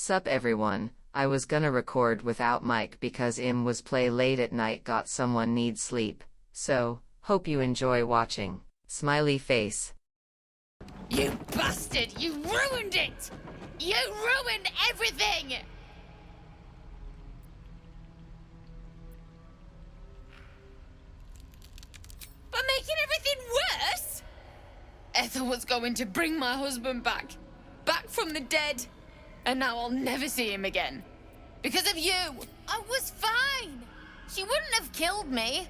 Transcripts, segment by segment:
Sup everyone, I was gonna record without mic because was play late at night got someone need sleep, so, hope you enjoy watching. Smiley face. You bastard! You ruined it! You ruined everything! By making everything worse? Ethel was going to bring my husband back. Back from the dead. And now I'll never see him again. Because of you! I was fine! She wouldn't have killed me.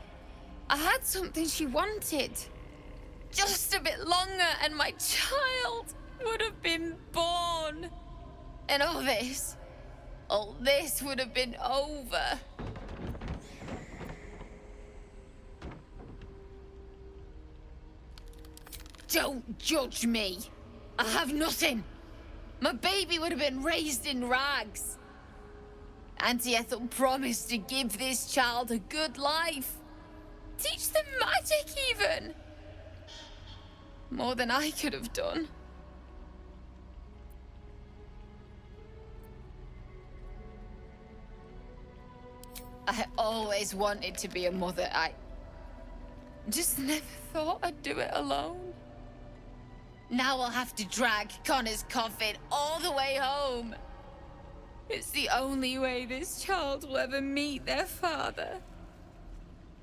I had something she wanted. Just a bit longer and my child would have been born. And all this would have been over. Don't judge me. I have nothing. My baby would have been raised in rags. Auntie Ethel promised to give this child a good life. Teach them magic even. More than I could have done. I always wanted to be a mother. I just never thought I'd do it alone. Now I'll have to drag Connor's coffin all the way home. It's the only way this child will ever meet their father.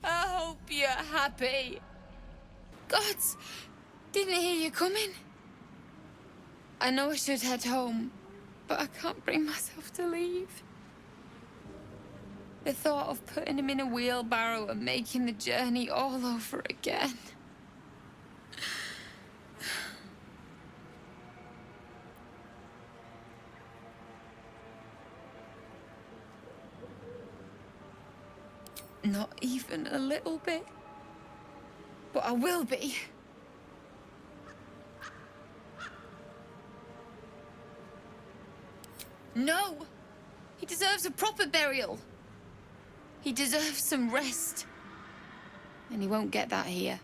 I hope you're happy. Gods, didn't hear you coming. I know I should head home, but I can't bring myself to leave. The thought of putting him in a wheelbarrow and making the journey all over again. Not even a little bit. But I will be. No! He deserves a proper burial. He deserves some rest. And he won't get that here.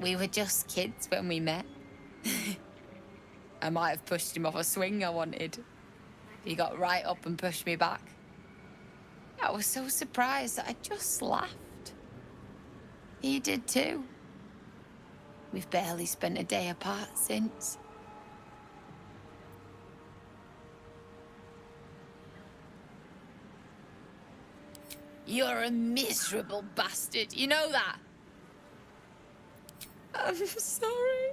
We were just kids when we met. I might have pushed him off a swing I wanted. He got right up and pushed me back. I was so surprised that I just laughed. He did too. We've barely spent a day apart since. You're a miserable bastard, you know that? I'm sorry.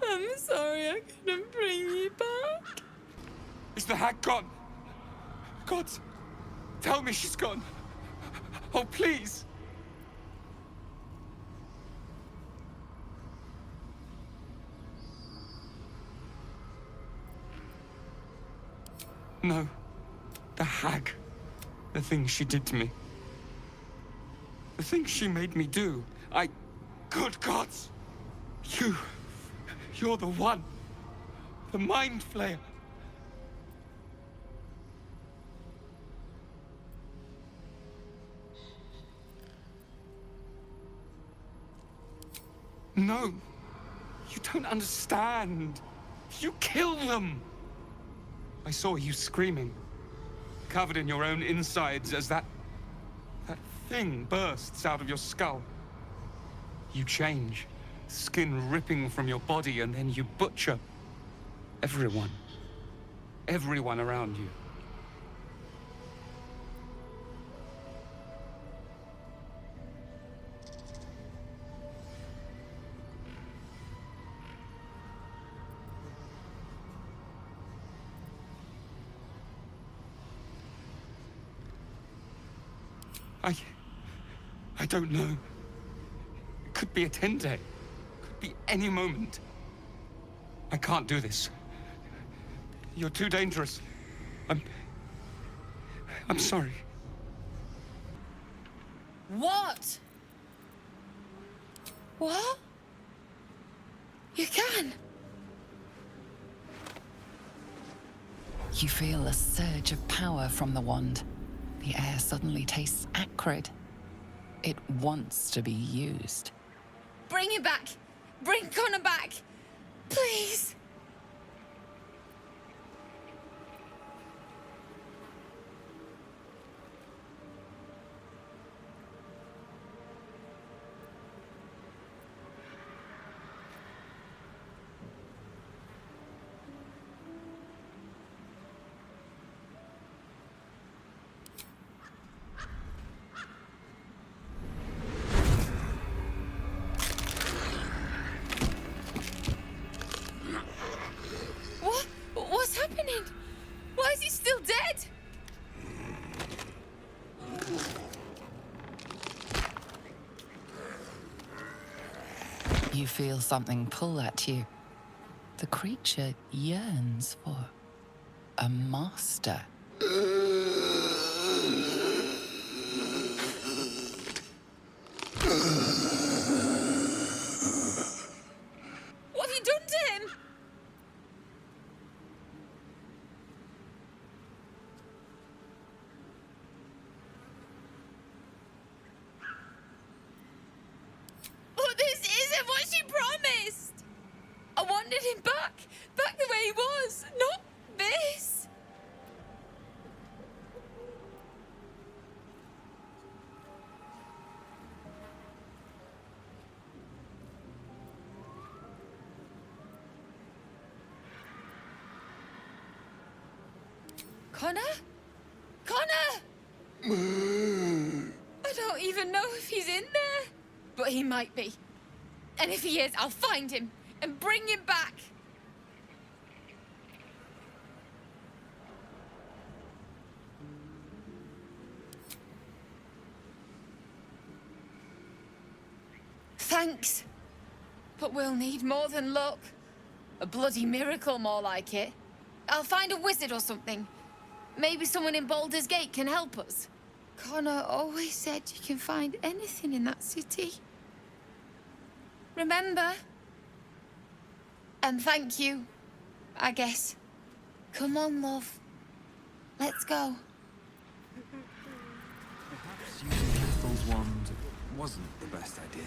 I'm sorry I couldn't bring you back. Is the hag gone? God, tell me she's gone. Oh, please. No, the hag. The things she did to me. The things she made me do. Good gods! You're the one. The Mind Flayer. No. You don't understand. You kill them. I saw you screaming, covered in your own insides as that thing bursts out of your skull. You change, skin ripping from your body, and then you butcher everyone around you. I don't know. It could be a 10-day. Could be any moment. I can't do this. You're too dangerous. I'm sorry. What? What? You can? You feel a surge of power from the wand. The air suddenly tastes acrid. It wants to be used. Bring him back! Bring Connor back! Please! What's happening? Why is he still dead? You feel something pull at you. The creature yearns for a master. What have you done to him? Oh, this isn't what she promised! I wanted him back the way he was, not this! Connor? Connor! I don't even know if he's in there, but he might be. And if he is, I'll find him and bring him back. Thanks. But we'll need more than luck. A bloody miracle, more like it. I'll find a wizard or something. Maybe someone in Baldur's Gate can help us. Connor always said you can find anything in that city. Remember? And thank you, I guess. Come on, love. Let's go. Perhaps using Ethel's wand wasn't the best idea.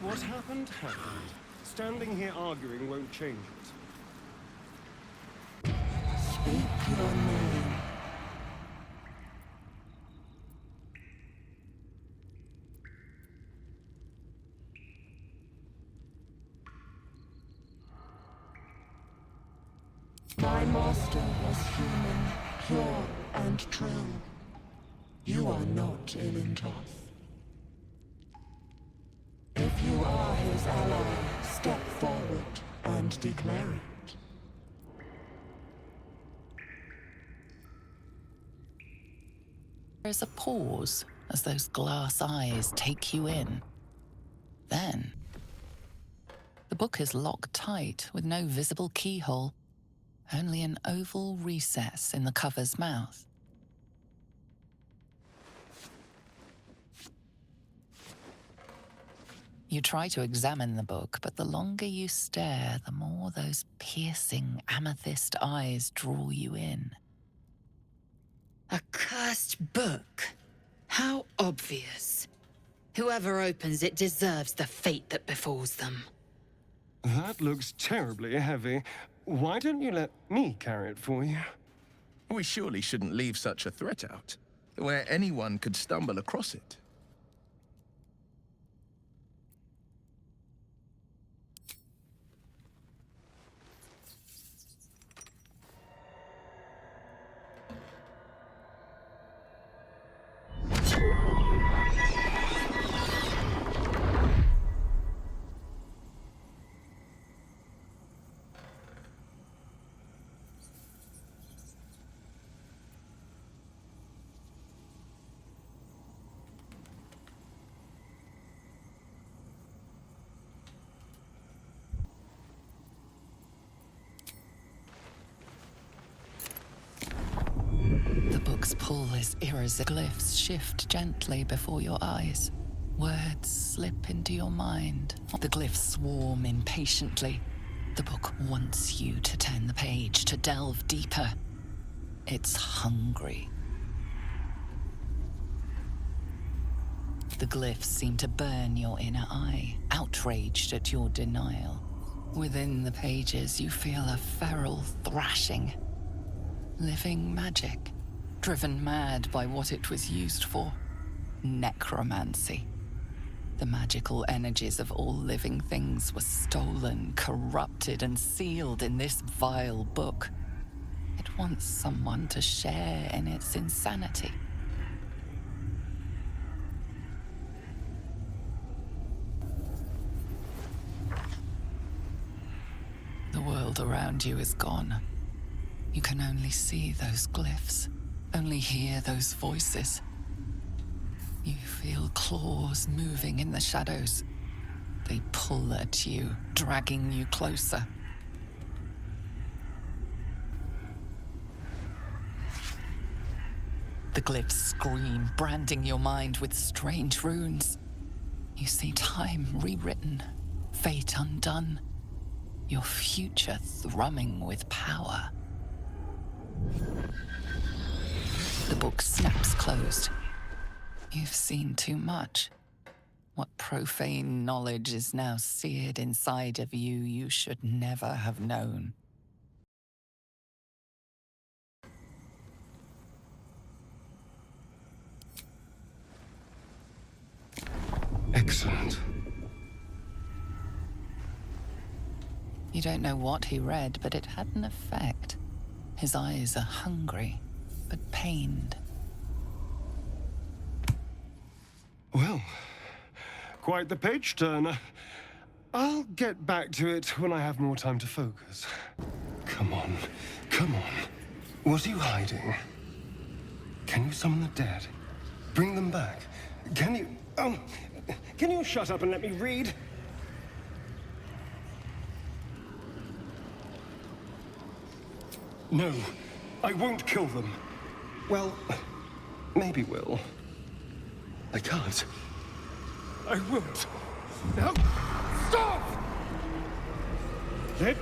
What happened, happened. Standing here arguing won't change it. Speak your name. My master was human, pure and true. You are not Ilintoth. If you are his ally, step forward and declare it. There's a pause as those glass eyes take you in. Then, the book is locked tight with no visible keyhole, only an oval recess in the cover's mouth. You try to examine the book, but the longer you stare, the more those piercing amethyst eyes draw you in. A cursed book? How obvious. Whoever opens it deserves the fate that befalls them. That looks terribly heavy. Why don't you let me carry it for you? We surely shouldn't leave such a threat out, where anyone could stumble across it. The book's pull is irresistible. Glyphs shift gently before your eyes. Words slip into your mind. The glyphs swarm impatiently. The book wants you to turn the page, to delve deeper. It's hungry. The glyphs seem to burn your inner eye, outraged at your denial. Within the pages, you feel a feral thrashing. Living magic, driven mad by what it was used for. Necromancy. The magical energies of all living things were stolen, corrupted, and sealed in this vile book. It wants someone to share in its insanity. The world around you is gone. You can only see those glyphs, only hear those voices. You feel claws moving in the shadows. They pull at you, dragging you closer. The glyphs scream, branding your mind with strange runes. You see time rewritten, fate undone, your future thrumming with power. The book snaps closed. You've seen too much. What profane knowledge is now seared inside of you you should never have known. Excellent. You don't know what he read, but it had an effect. His eyes are hungry, but pained. Well, quite the page turner. I'll get back to it when I have more time to focus. Come on, come on. What are you hiding? Can you summon the dead? Bring them back? Can you... can you shut up and let me read? No, I won't kill them. Well, maybe will. I can't. I won't. No! Stop! Let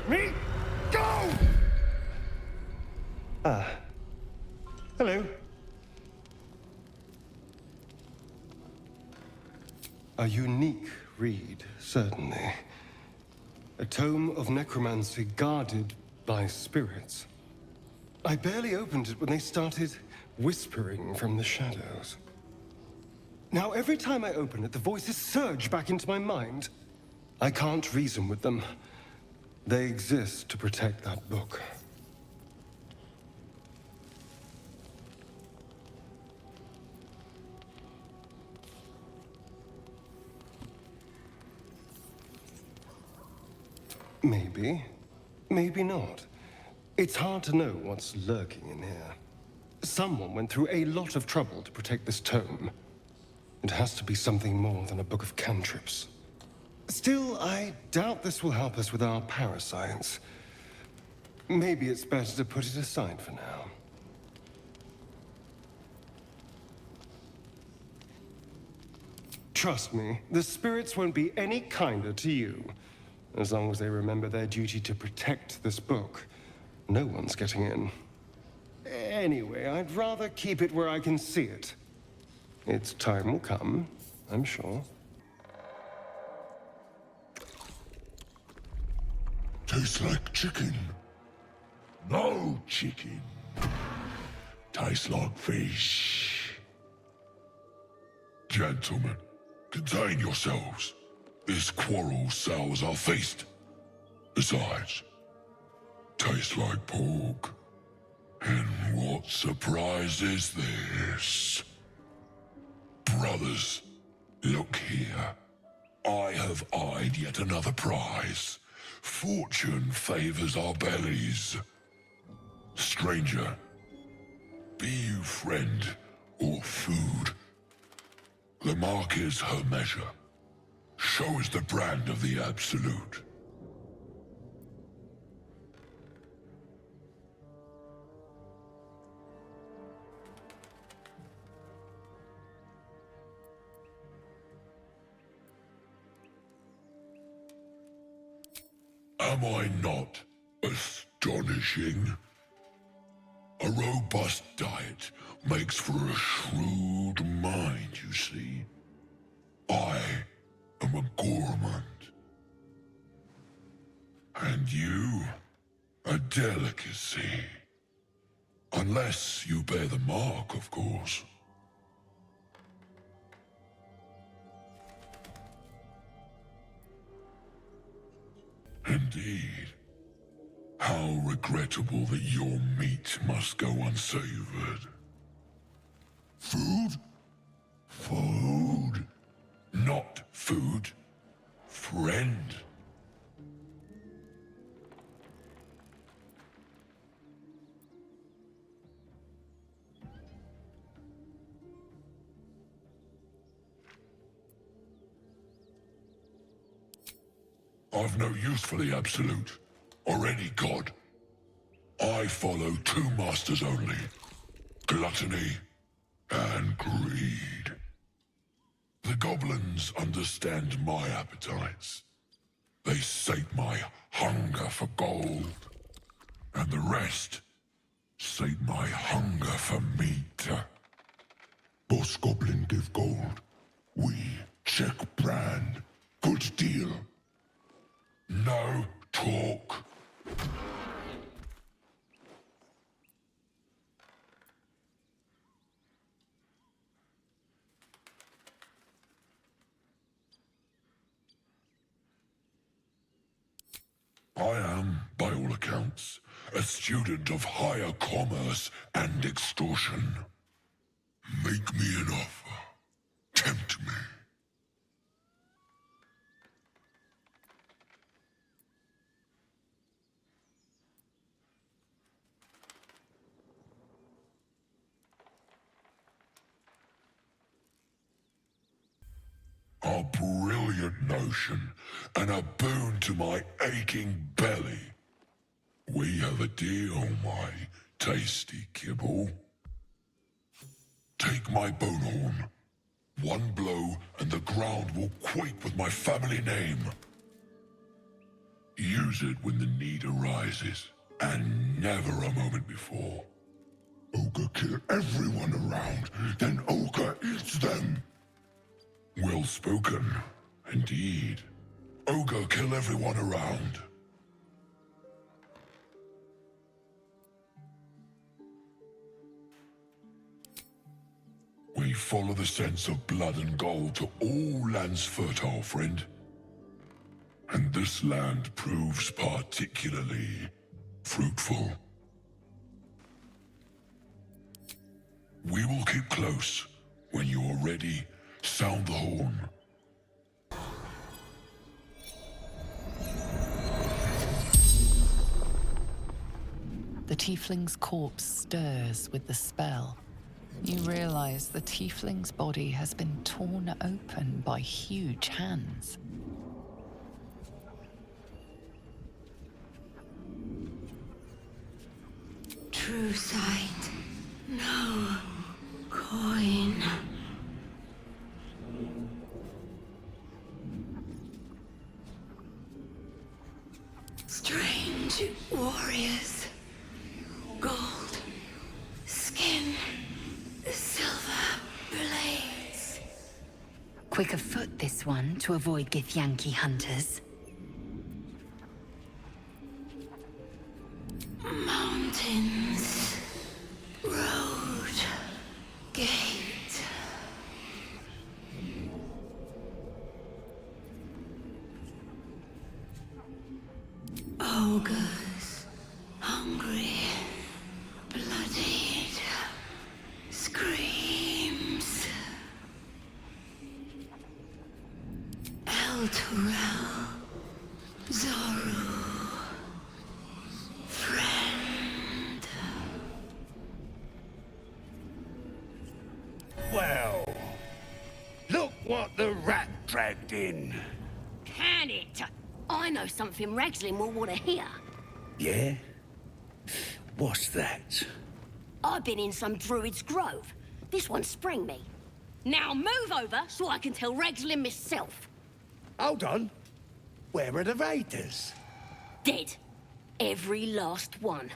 me go! Ah. Hello. A unique read, certainly. A tome of necromancy guarded by spirits. I barely opened it when they started whispering from the shadows. Now, every time I open it, the voices surge back into my mind. I can't reason with them. They exist to protect that book. Maybe. Maybe not. It's hard to know what's lurking in here. Someone went through a lot of trouble to protect this tome. It has to be something more than a book of cantrips. Still, I doubt this will help us with our parascience. Maybe it's better to put it aside for now. Trust me, the spirits won't be any kinder to you. As long as they remember their duty to protect this book, no one's getting in. Anyway, I'd rather keep it where I can see it. Its time will come, I'm sure. Tastes like chicken. No chicken. Tastes like fish. Gentlemen, contain yourselves. This quarrel sours our feast. Besides, tastes like pork. And what surprise is this? Brothers, look here. I have eyed yet another prize. Fortune favors our bellies. Stranger, be you friend or food. The mark is her measure. Show us the brand of the absolute. Am I not astonishing? A robust diet makes for a shrewd mind, you see. I am a gourmand. And you, a delicacy. Unless you bear the mark, of course. Indeed. How regrettable that your meat must go unsavored. Food? Food. Not food. Friend. I've no use for the Absolute, or any god. I follow two masters only, gluttony and greed. The goblins understand my appetites. They sate my hunger for gold, and the rest sate my hunger for meat. Boss Goblin give gold. We check brand. Good deal. No talk. I am, by all accounts, a student of higher commerce and extortion. Make me an offer. Tempt me. A brilliant notion, and a boon to my aching belly. We have a deal, my tasty kibble. Take my bone horn. One blow, and the ground will quake with my family name. Use it when the need arises, and never a moment before. Ogre kill everyone around, then Ogre eats them. Well spoken, indeed. Ogre kill everyone around. We follow the sense of blood and gold to all lands fertile, friend. And this land proves particularly fruitful. We will keep close. When you are ready, sound the horn. The tiefling's corpse stirs with the spell. You realize the tiefling's body has been torn open by huge hands. True sight, no coin. Strange warriors, gold skin, silver blades. Quick of foot, this one, to avoid Githyanki hunters. Mountains, road, gate. Ogres, hungry, bloodied, screams. El Turel, Zoru, friend. Well, look what the rat dragged in. Can it? I know something Ragslin will want to hear. Yeah? What's that? I've been in some druid's grove. This one sprang me. Now move over so I can tell Ragslin myself. Hold on. Where are the raiders? Dead. Every last one.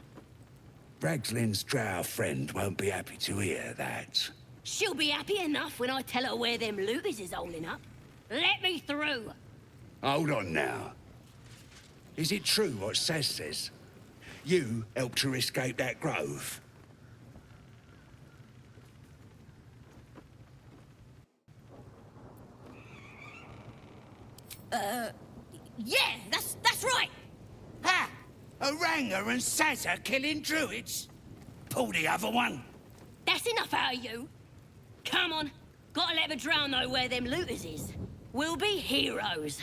Ragslin's drow friend won't be happy to hear that. She'll be happy enough when I tell her where them looters is holding up. Let me through! Hold on now. Is it true what Saz says? You helped her escape that grove? Yeah, that's right! Ha! Oranga and Saz are killing druids? Pull the other one. That's enough out of you! Come on, gotta let the drow know where them looters is. We'll be heroes.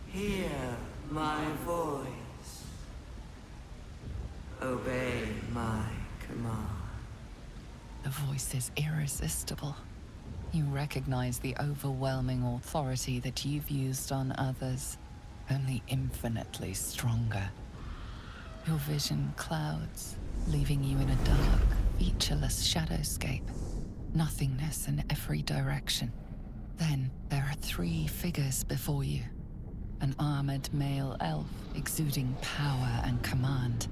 Hear my voice. Obey my command. The voice is irresistible. You recognize the overwhelming authority that you've used on others, only infinitely stronger. Your vision clouds, leaving you in a dark, featureless shadowscape. Nothingness in every direction. Then there are 3 figures before you. An armored male elf exuding power and command.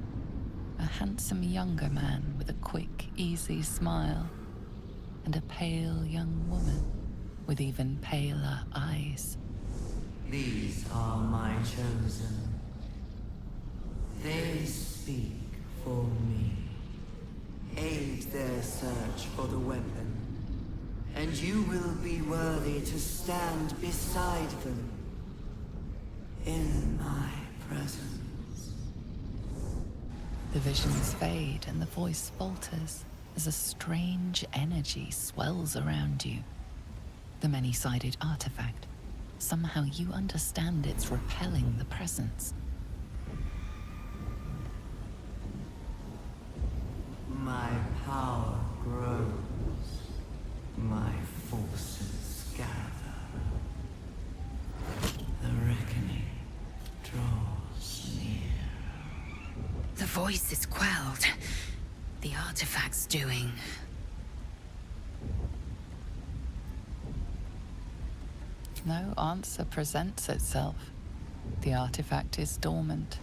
A handsome younger man with a quick, easy smile. And a pale young woman with even paler eyes. These are my chosen. They speak for me. Aid their search for the weapon, and you will be worthy to stand beside them in my presence. The visions fade and the voice falters as a strange energy swells around you. The many-sided artifact. Somehow you understand it's repelling the presence. My power grows. My forces gather. The reckoning draws near. The voice is quelled. The artifact's doing. No answer presents itself. The artifact is dormant.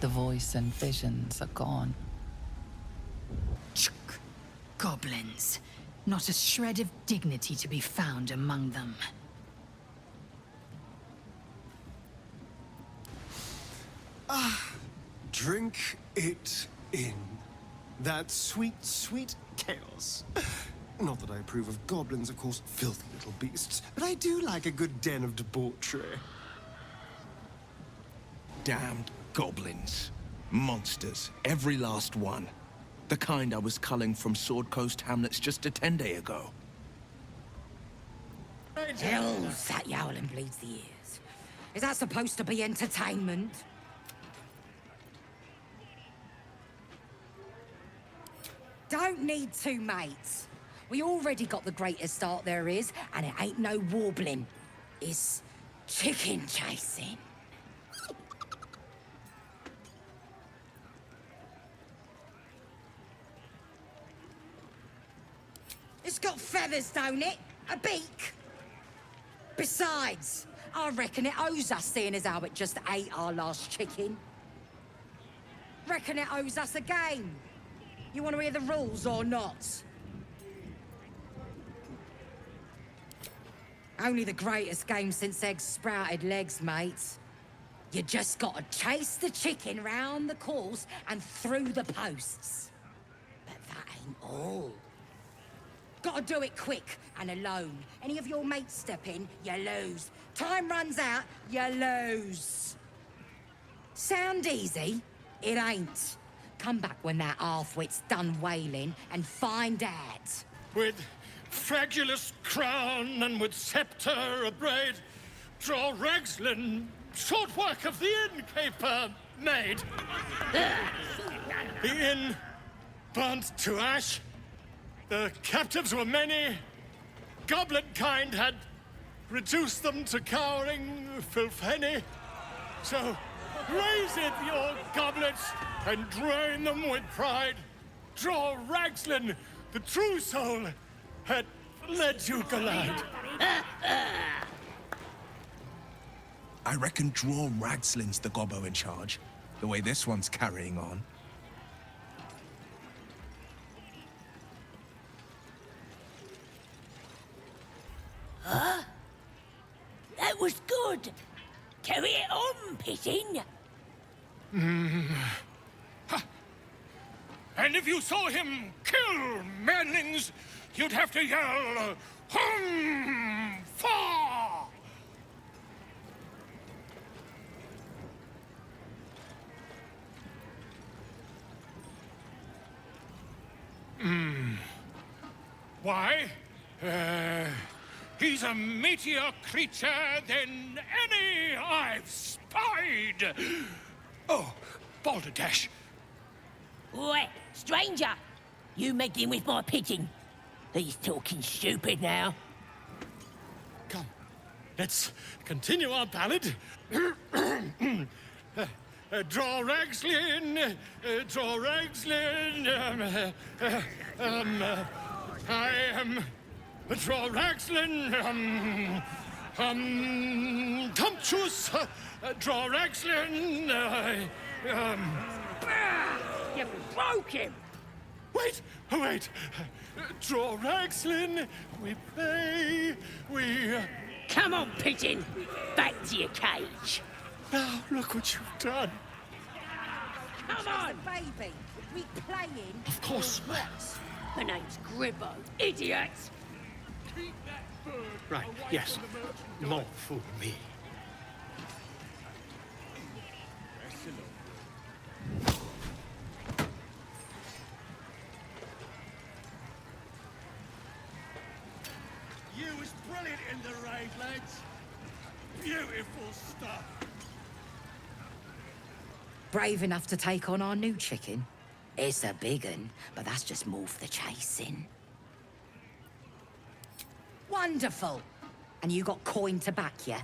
The voice and visions are gone. Goblins. Not a shred of dignity to be found among them. Drink it in. That sweet, sweet chaos. Not that I approve of goblins, of course, filthy little beasts, but I do like a good den of debauchery. Damned goblins. Monsters. Every last one. The kind I was culling from Sword Coast hamlets just a 10-day ago. Hells, that yowling bleeds the ears. Is that supposed to be entertainment? Don't need 2 mates. We already got the greatest art there is, and it ain't no warbling. It's chicken chasing. It's got feathers, don't it? A beak? Besides, I reckon it owes us, seeing as how it just ate our last chicken. Reckon it owes us a game. You want to hear the rules or not? Only the greatest game since eggs sprouted legs, mates. You just gotta chase the chicken round the course and through the posts. But that ain't all. Gotta do it quick and alone. Any of your mates step in, you lose. Time runs out, you lose. Sound easy? It ain't. Come back when that half-wit's done wailing and find out. With fragulous crown and with sceptre abraid, draw Ragslin, short work of the innkeeper made. The inn burnt to ash. The captives were many. Goblin kind had reduced them to cowering filthenny. So raise it, your goblets, and drain them with pride. Draw Ragslin, the true soul, had led you glide. I reckon Draw Ragslin's the gobbo in charge. the way this one's carrying on. Huh? That was good. Carry it on, Pigeon. And if you saw him kill manlings, you'd have to yell, "Hum! Fa!" Why? He's a meatier creature than any I've spied. Oh, Baldur. Oi, stranger! You meddling with my pigeon. He's talking stupid now. Come, let's continue our ballad. Draw Ragslin, draw Ragslin. I am draw Ragslin. Tumptuous, draw Ragslin. You broke him! Wait, wait. Draw Ragslin, we play, we... Come on, Pigeon! Back to your cage! Now, look what you've done. Come on! Baby, we playing? Of course. What? My name's Gribbo, idiot! Right, yes. Not for me. You was brilliant in the raid, lads. Beautiful stuff. Brave enough to take on our new chicken? It's a big un, but that's just more for the chasing. Wonderful! And you got coin to back you?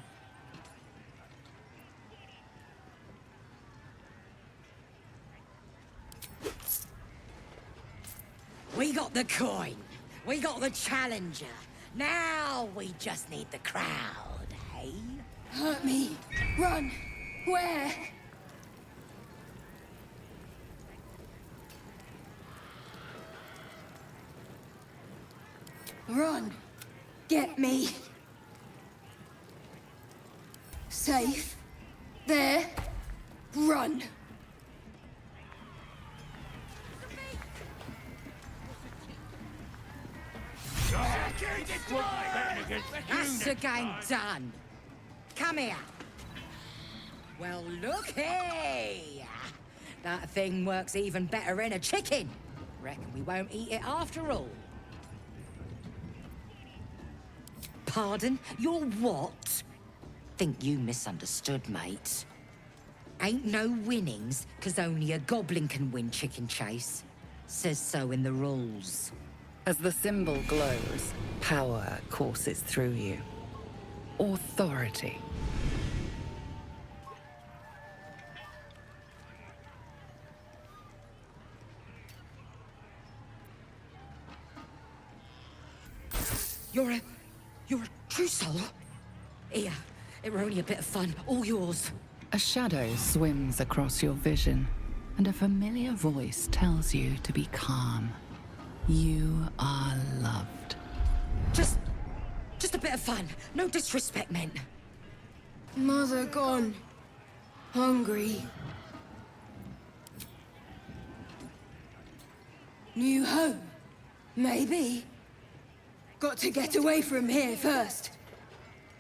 We got the coin. We got the challenger. Now we just need the crowd, hey? Hurt me. Run. Where? Run. Get me. Safe. There. Run. That's the game done. Come here. Well, looky. That thing works even better in a chicken. Reckon we won't eat it after all. Pardon? You're what? Think you misunderstood, mate. Ain't no winnings, 'cause only a goblin can win chicken chase. Says so in the rules. As the symbol glows, power courses through you. Authority. You're a true soul? Here, it were only a bit of fun, all yours. A shadow swims across your vision, and a familiar voice tells you to be calm. You are loved. Just a bit of fun. No disrespect meant. Mother gone. Hungry. New home. Maybe. Got to get away from here first.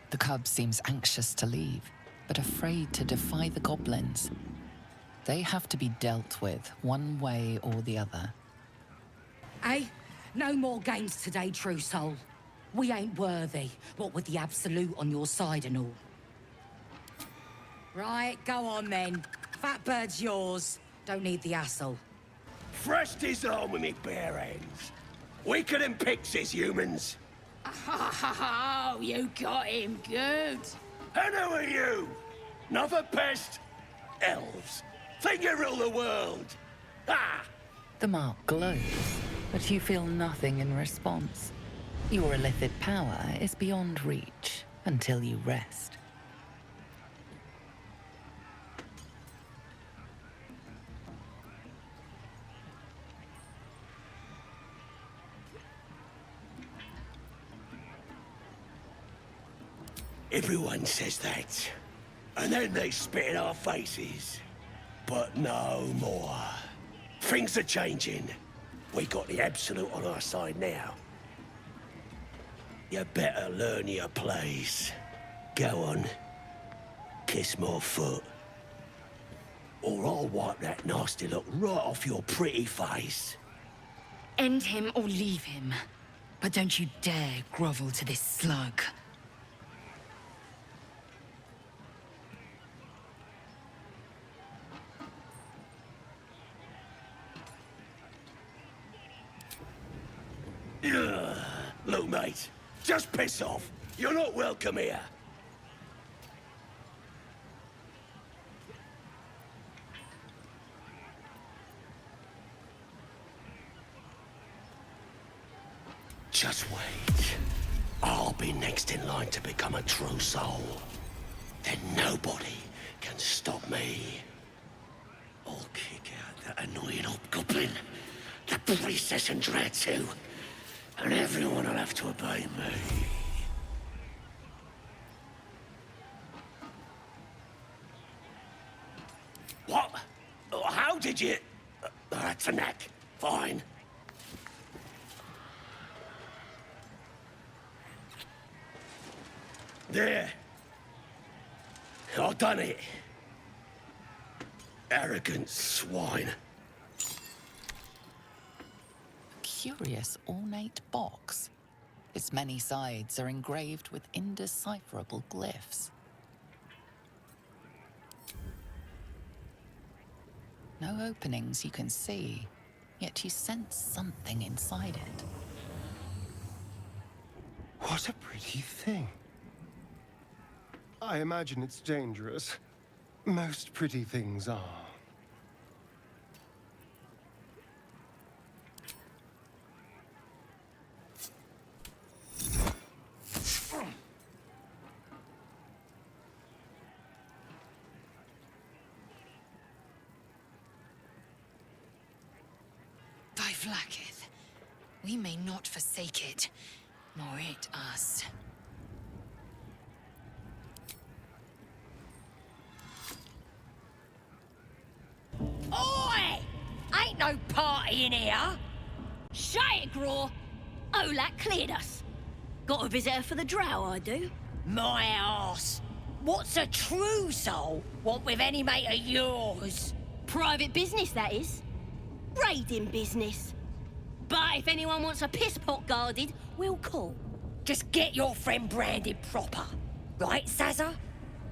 The cub seems anxious to leave, but afraid to defy the goblins. They have to be dealt with one way or the other. Eh? No more games today, true soul. We ain't worthy, what with the absolute on your side and all. Right, go on then. Fat bird's yours. Don't need the hassle. Fresh disarm with me bare hands. Weaker than pixies, humans. Oh, you got him good. And who are you? Another pest? Elves. Think you rule the world. Ah! The mark glows, but you feel nothing in response. Your illithid power is beyond reach until you rest. Everyone says that. And then they spit in our faces. But no more. Things are changing. We got the Absolute on our side now. You better learn your place. Go on. Kiss my foot. Or I'll wipe that nasty look right off your pretty face. End him or leave him. But don't you dare grovel to this slug. Ugh. Look, mate, just piss off. You're not welcome here. Just wait. I'll be next in line to become a true soul. Then nobody can stop me. I'll kick out that annoying hobgoblin, the princess and Dratu, and everyone will have to obey me. What? How did you... That's a knack. Fine. There. I've done it. Arrogant swine. A curious ornate box. Its many sides are engraved with indecipherable glyphs. No openings you can see, yet you sense something inside it. What a pretty thing. I imagine it's dangerous. Most pretty things are. Thy flacketh. We may not forsake it, nor it us. Oi! Ain't no party in here. Shut it, Graw. Olak cleared us. Got a visitor for the drow, I do. My arse. What's a true soul want with any mate of yours? Private business, that is. Raiding business. But if anyone wants a piss pot guarded, we'll call. Just get your friend branded proper. Right, Sazza?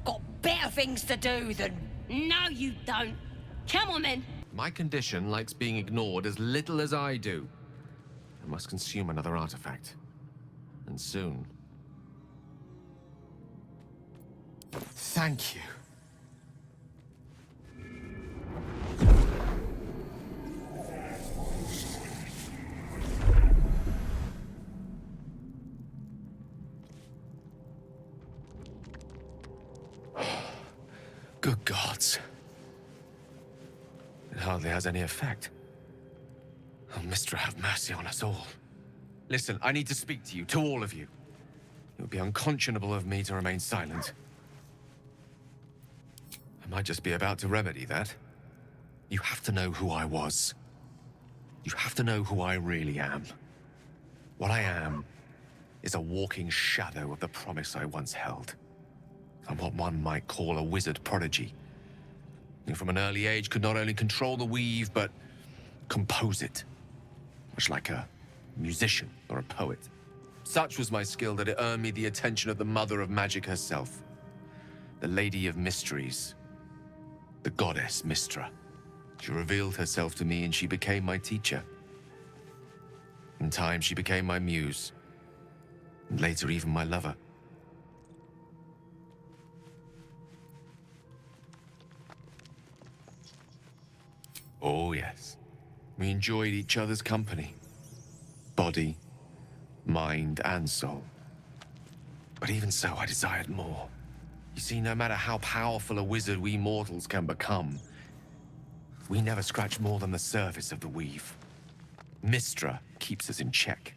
Got better things to do than... No, you don't. Come on, then. My condition likes being ignored as little as I do. I must consume another artifact. And soon. Thank you. Good gods. It hardly has any effect. Oh, Mistra, have mercy on us all. Listen, I need to speak to you, to all of you. It would be unconscionable of me to remain silent. I might just be about to remedy that. You have to know who I was. You have to know who I really am. What I am is a walking shadow of the promise I once held. I'm what one might call a wizard prodigy. Who from an early age could not only control the weave, but compose it. Much like a musician or a poet. Such was my skill that it earned me the attention of the mother of magic herself. The Lady of Mysteries. The goddess Mistra. She revealed herself to me and she became my teacher. In time, she became my muse. And later, even my lover. Oh, yes. We enjoyed each other's company. Body, mind, and soul. But even so, I desired more. You see, no matter how powerful a wizard we mortals can become, we never scratch more than the surface of the weave. Mistra keeps us in check.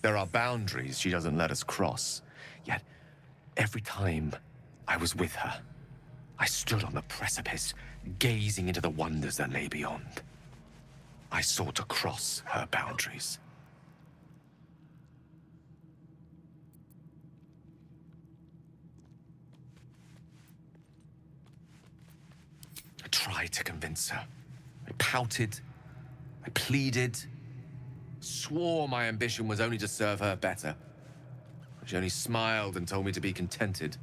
There are boundaries she doesn't let us cross, yet Every time I was with her, I stood on the precipice, gazing into the wonders that lay beyond. I sought to cross her boundaries. I tried to convince her. I pouted. I pleaded. Swore my ambition was only to serve her better. She only smiled and told me to be contented.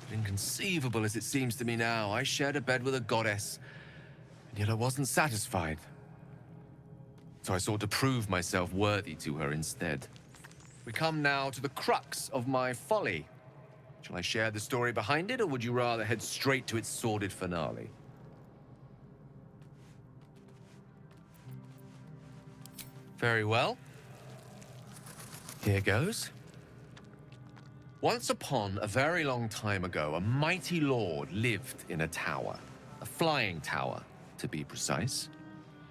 But inconceivable as it seems to me now, I shared a bed with a goddess, and yet I wasn't satisfied. So I sought to prove myself worthy to her instead. We come now to the crux of my folly. Shall I share the story behind it, or would you rather head straight to its sordid finale? Very well. Here goes. Once upon a very long time ago, a mighty lord lived in a tower. A flying tower, to be precise.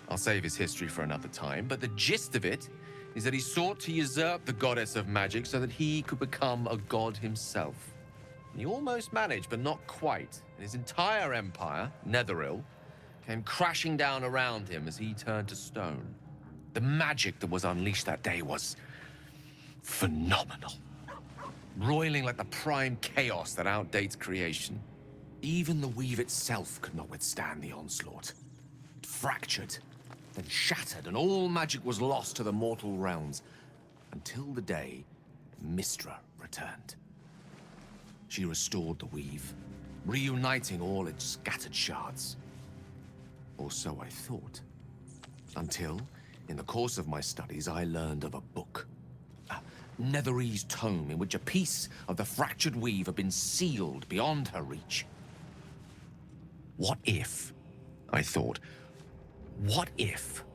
I'll save his history for another time, but the gist of it is that he sought to usurp the goddess of magic so that he could become a god himself. And he almost managed, but not quite. And his entire empire, Netheril, came crashing down around him as he turned to stone. The magic that was unleashed that day was phenomenal. Roiling like the prime chaos that outdates creation. Even the weave itself could not withstand the onslaught. It fractured, then shattered, and all magic was lost to the mortal realms, until the day Mystra returned. She restored the weave, reuniting all its scattered shards. Or so I thought. Until, in the course of my studies, I learned of a book. Netherese tome in which a piece of the fractured weave had been sealed beyond her reach. What if, I thought, what if,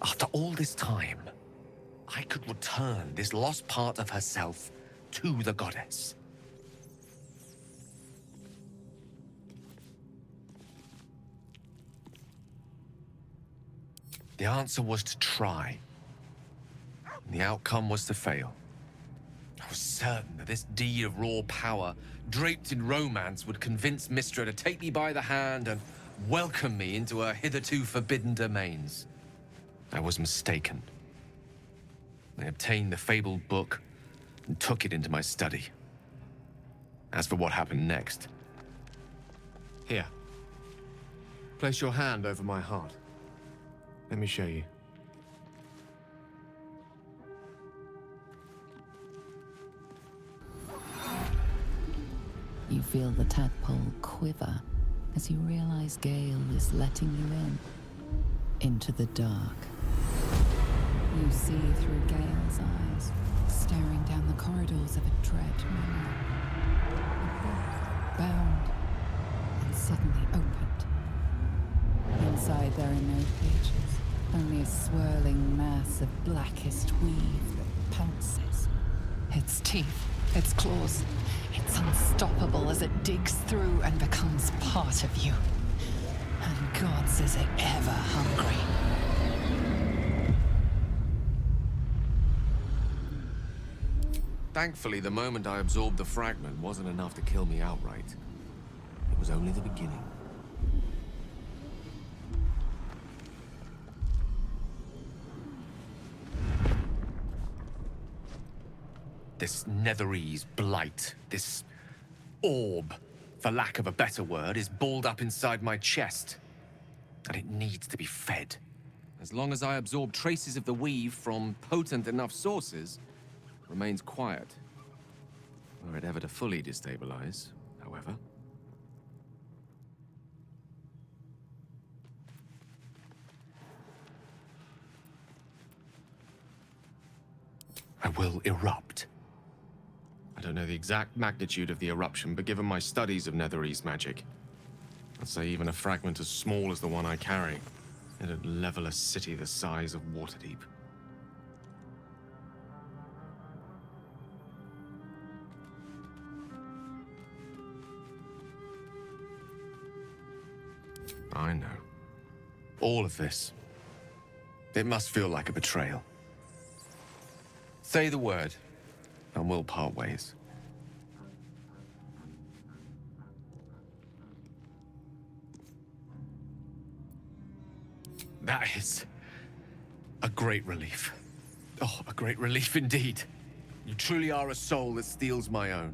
after all this time, I could return this lost part of herself to the goddess? The answer was to try. And the outcome was to fail. I was certain that this deed of raw power, draped in romance, would convince Mystra to take me by the hand and welcome me into her hitherto forbidden domains. I was mistaken. I obtained the fabled book and took it into my study. As for what happened next... Here. Place your hand over my heart. Let me show you. You feel the tadpole quiver as you realize Gale is letting you in, into the dark. You see through Gale's eyes, staring down the corridors of a dread memory. A book, bound, and suddenly opened. Inside there are no pages, only a swirling mass of blackest weave that pounces. Its teeth, its claws, it's unstoppable as it digs through and becomes part of you. And gods, is it ever hungry. Thankfully, the moment I absorbed the fragment wasn't enough to kill me outright. It was only the beginning. This Netherese blight, this orb, for lack of a better word, is balled up inside my chest. And it needs to be fed. As long as I absorb traces of the weave from potent enough sources, it remains quiet. Were it ever to fully destabilize, however. I will erupt. I don't know the exact magnitude of the eruption, but given my studies of Netherese magic, I'd say even a fragment as small as the one I carry, it'd level a city the size of Waterdeep. I know. All of this. It must feel like a betrayal. Say the word, and we'll part ways. That is a great relief. Oh, a great relief indeed. You truly are a soul that steals my own.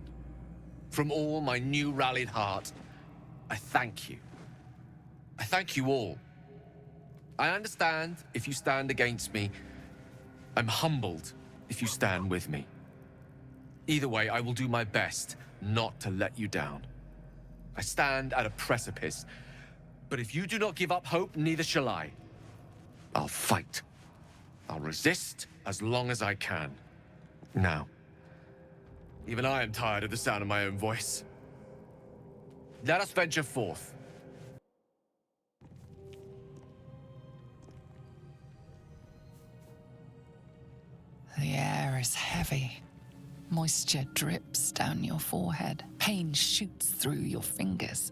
From all my new rallied heart, I thank you. I thank you all. I understand if you stand against me. I'm humbled if you stand with me. Either way, I will do my best not to let you down. I stand at a precipice, but if you do not give up hope, neither shall I. I'll fight. I'll resist as long as I can. Now, even I am tired of the sound of my own voice. Let us venture forth. The air is heavy. Moisture drips down your forehead. Pain shoots through your fingers.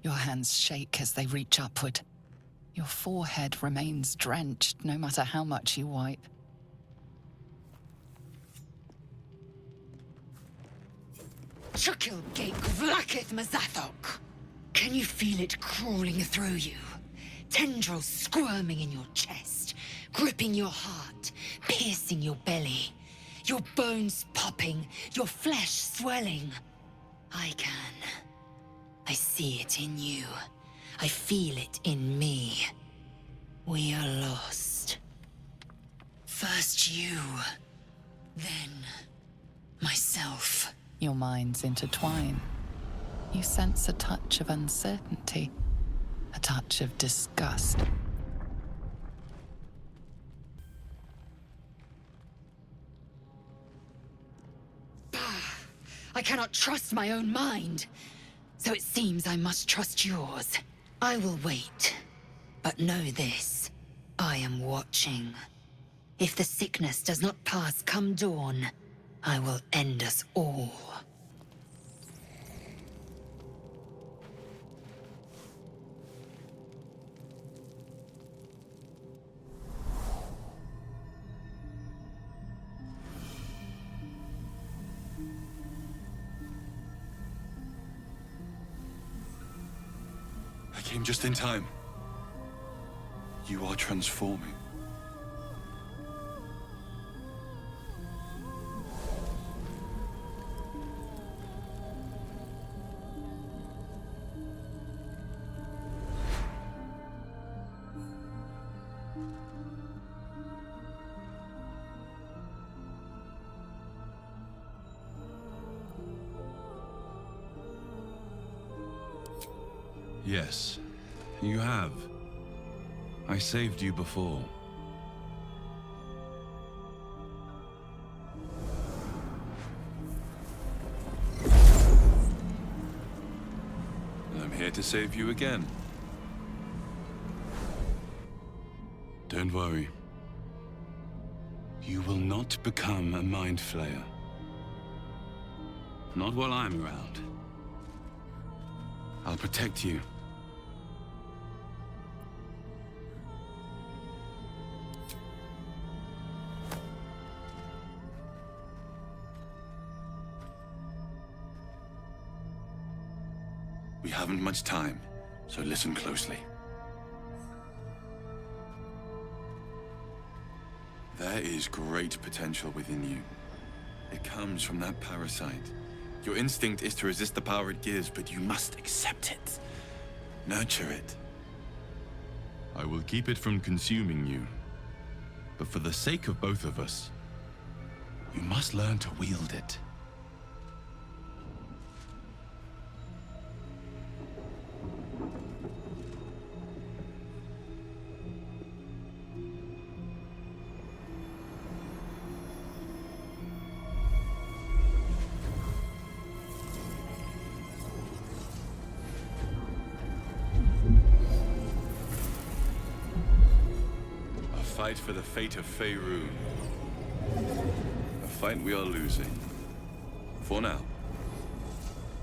Your hands shake as they reach upward. Your forehead remains drenched no matter how much you wipe. Chukil Gate Vlakith Mazathok. Can you feel it crawling through you? Tendrils squirming in your chest, gripping your heart, piercing your belly. Your bones popping, your flesh swelling. I can. I see it in you. I feel it in me. We are lost. First you, then myself. Your minds intertwine. You sense a touch of uncertainty, a touch of disgust. I cannot trust my own mind. So it seems I must trust yours. I will wait. But know this. I am watching. If the sickness does not pass come dawn, I will end us all. I came just in time. You are transforming. Yes, you have. I saved you before. I'm here to save you again. Don't worry. You will not become a Mind Flayer. Not while I'm around. I'll protect you. We haven't much time, so listen closely. There is great potential within you. It comes from that parasite. Your instinct is to resist the power it gives, but you must accept it. Nurture it. I will keep it from consuming you. But for the sake of both of us, you must learn to wield it. Fight for the fate of Faerun. A fight we are losing. For now.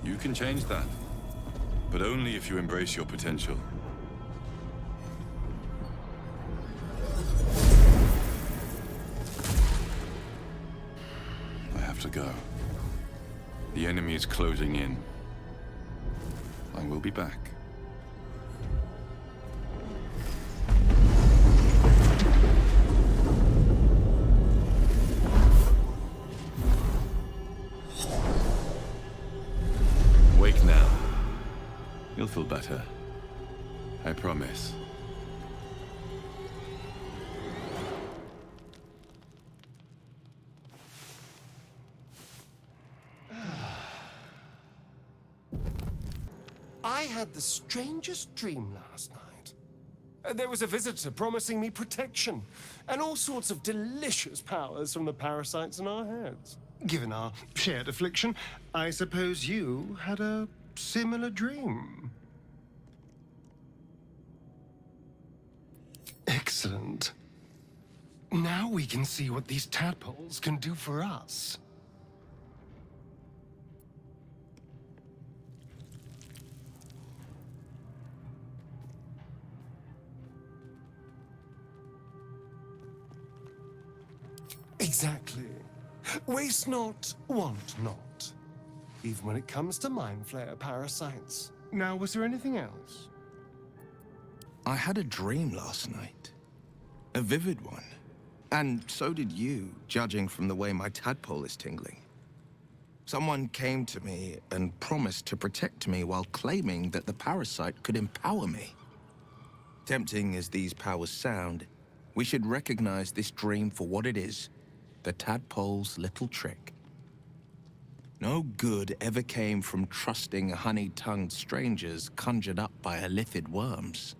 You can change that. But only if you embrace your potential. to go. The enemy is closing in. I will be back. Wake now. You'll feel better. I promise. I had the strangest dream last night. There was a visitor promising me protection and all sorts of delicious powers from the parasites in our heads. Given our shared affliction, I suppose you had a similar dream. Excellent. Now we can see what these tadpoles can do for us. Exactly. Waste not, want not. Even when it comes to mind flayer parasites. Now, was there anything else? I had a dream last night. A vivid one. And so did you, judging from the way my tadpole is tingling. Someone came to me and promised to protect me while claiming that the parasite could empower me. Tempting as these powers sound, we should recognize this dream for what it is. The tadpole's little trick. No good ever came from trusting honey-tongued strangers conjured up by elithid worms.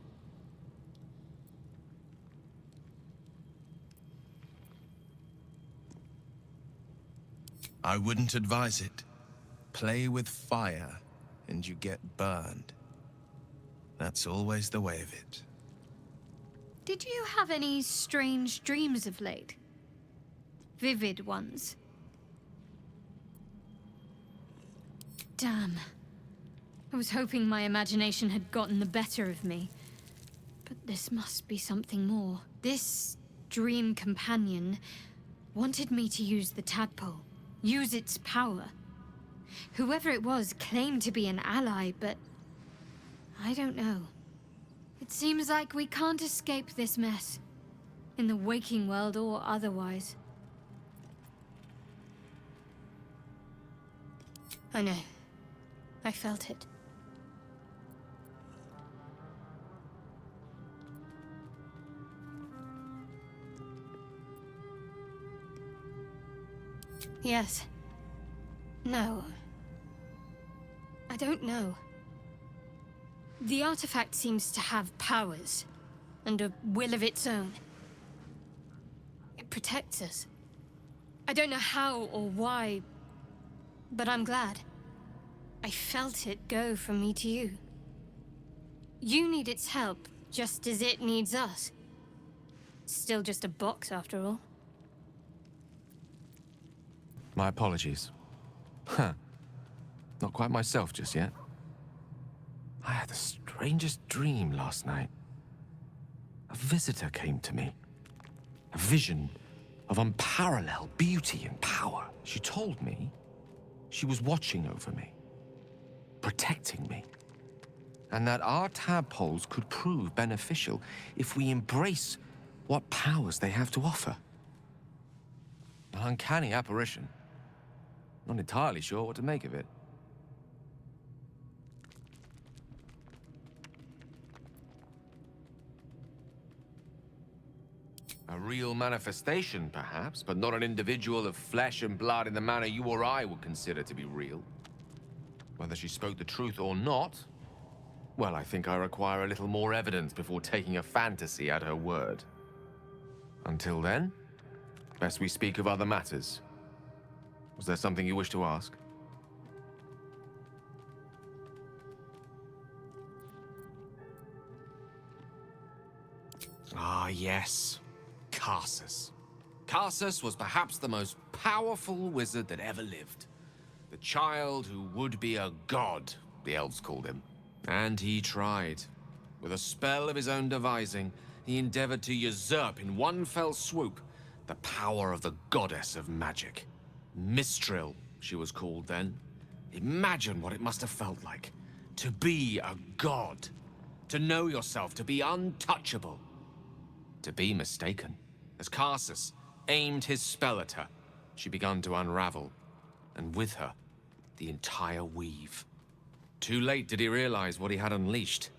I wouldn't advise it. Play with fire, and you get burned. That's always the way of it. Did you have any strange dreams of late? Vivid ones? Damn. I was hoping my imagination had gotten the better of me. But this must be something more. This dream companion wanted me to use the tadpole. Use its power. Whoever it was claimed to be an ally, but I don't know. It seems like we can't escape this mess. In the waking world or otherwise. I know. I felt it. Yes. No. I don't know. The artifact seems to have powers, and a will of its own. It protects us. I don't know how or why, but I'm glad. I felt it go from me to you. You need its help, just as it needs us. It's still just a box, after all. My apologies. Huh. Not quite myself just yet. I had the strangest dream last night. A visitor came to me. A vision of unparalleled beauty and power. She told me she was watching over me, protecting me, and that our tadpoles could prove beneficial if we embrace what powers they have to offer. An uncanny apparition. Not entirely sure what to make of it. A real manifestation, perhaps, but not an individual of flesh and blood in the manner you or I would consider to be real. Whether she spoke the truth or not, well, I think I require a little more evidence before taking a fantasy at her word. Until then, best we speak of other matters. Was there something you wish to ask? Ah, yes. Karsus. Karsus was perhaps the most powerful wizard that ever lived. The child who would be a god, the elves called him. And he tried. With a spell of his own devising, he endeavored to usurp in one fell swoop the power of the goddess of magic. Mistral, she was called then. Imagine what it must have felt like. To be a god. To know yourself, to be untouchable. To be mistaken. As Karsus aimed his spell at her, she began to unravel. And with her, the entire weave. Too late did he realize what he had unleashed.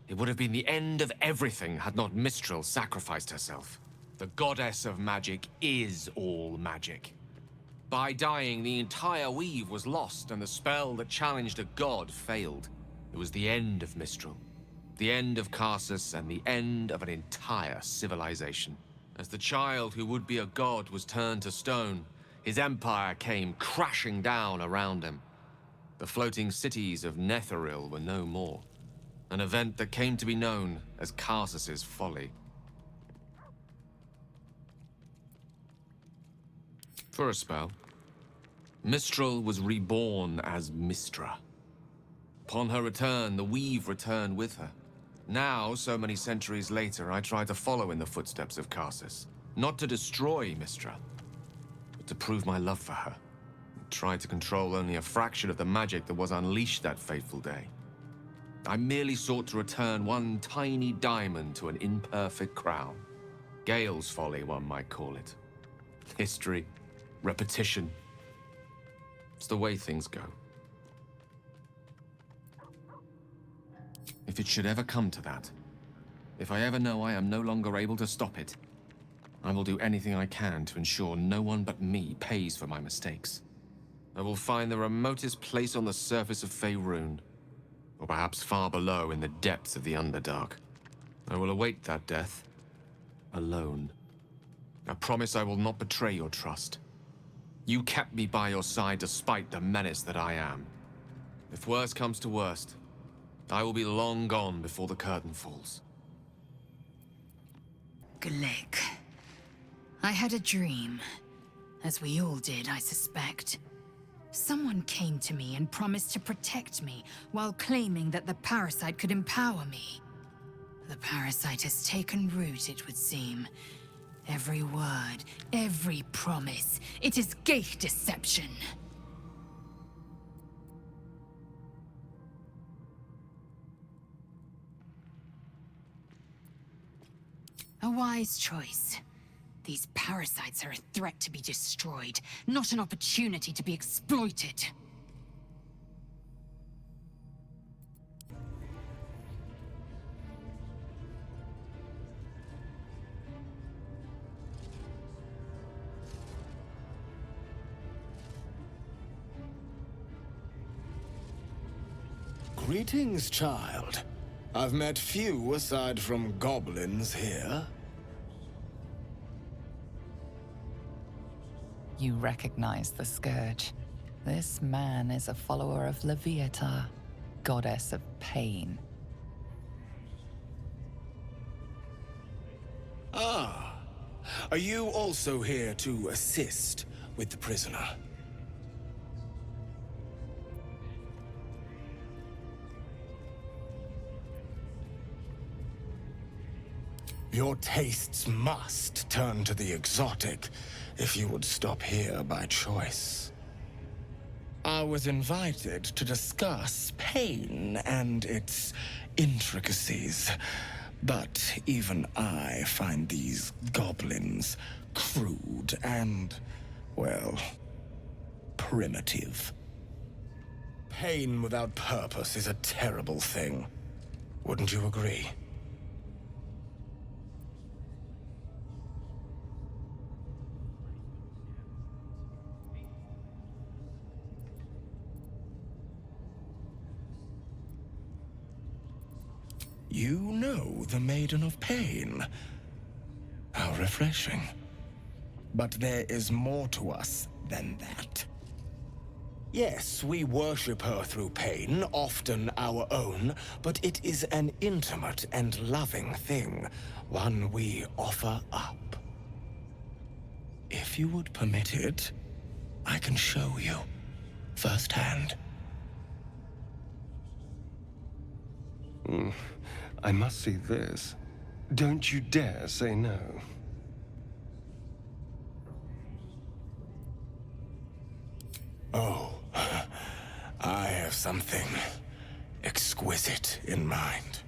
It would have been the end of everything had not Mistral sacrificed herself. The goddess of magic is all magic. By dying, the entire weave was lost, and the spell that challenged a god failed. It was the end of Mistral, the end of Karsus, and the end of an entire civilization. As the child who would be a god was turned to stone, his empire came crashing down around him. The floating cities of Netheril were no more. An event that came to be known as Karsus's folly. For a spell, Mistral was reborn as Mistra. Upon her return, the weave returned with her. Now, so many centuries later, I try to follow in the footsteps of Karsus. Not to destroy Mistra, but to prove my love for her. And try to control only a fraction of the magic that was unleashed that fateful day. I merely sought to return one tiny diamond to an imperfect crown. Gale's folly, one might call it. History, repetition. It's the way things go. If it should ever come to that, if I ever know I am no longer able to stop it, I will do anything I can to ensure no one but me pays for my mistakes. I will find the remotest place on the surface of Faerun, or perhaps far below in the depths of the Underdark. I will await that death, alone. I promise I will not betray your trust. You kept me by your side despite the menace that I am. If worst comes to worst, I will be long gone before the curtain falls. Glick. I had a dream. As we all did, I suspect. Someone came to me and promised to protect me, while claiming that the parasite could empower me. The parasite has taken root, it would seem. Every word, every promise, it is gate deception. A wise choice. These parasites are a threat to be destroyed, not an opportunity to be exploited. Greetings, child. I've met few aside from goblins here. You recognize the Scourge. This man is a follower of Leviatha, goddess of pain. Ah, are you also here to assist with the prisoner? Your tastes must turn to the exotic if you would stop here by choice. I was invited to discuss pain and its intricacies, but even I find these goblins crude and, well, primitive. Pain without purpose is a terrible thing. Wouldn't you agree? You know the Maiden of Pain. How refreshing. But there is more to us than that. Yes, we worship her through pain, often our own, but it is an intimate and loving thing, one we offer up. If you would permit it, I can show you firsthand. I must see this. Don't you dare say no. Oh, I have something exquisite in mind.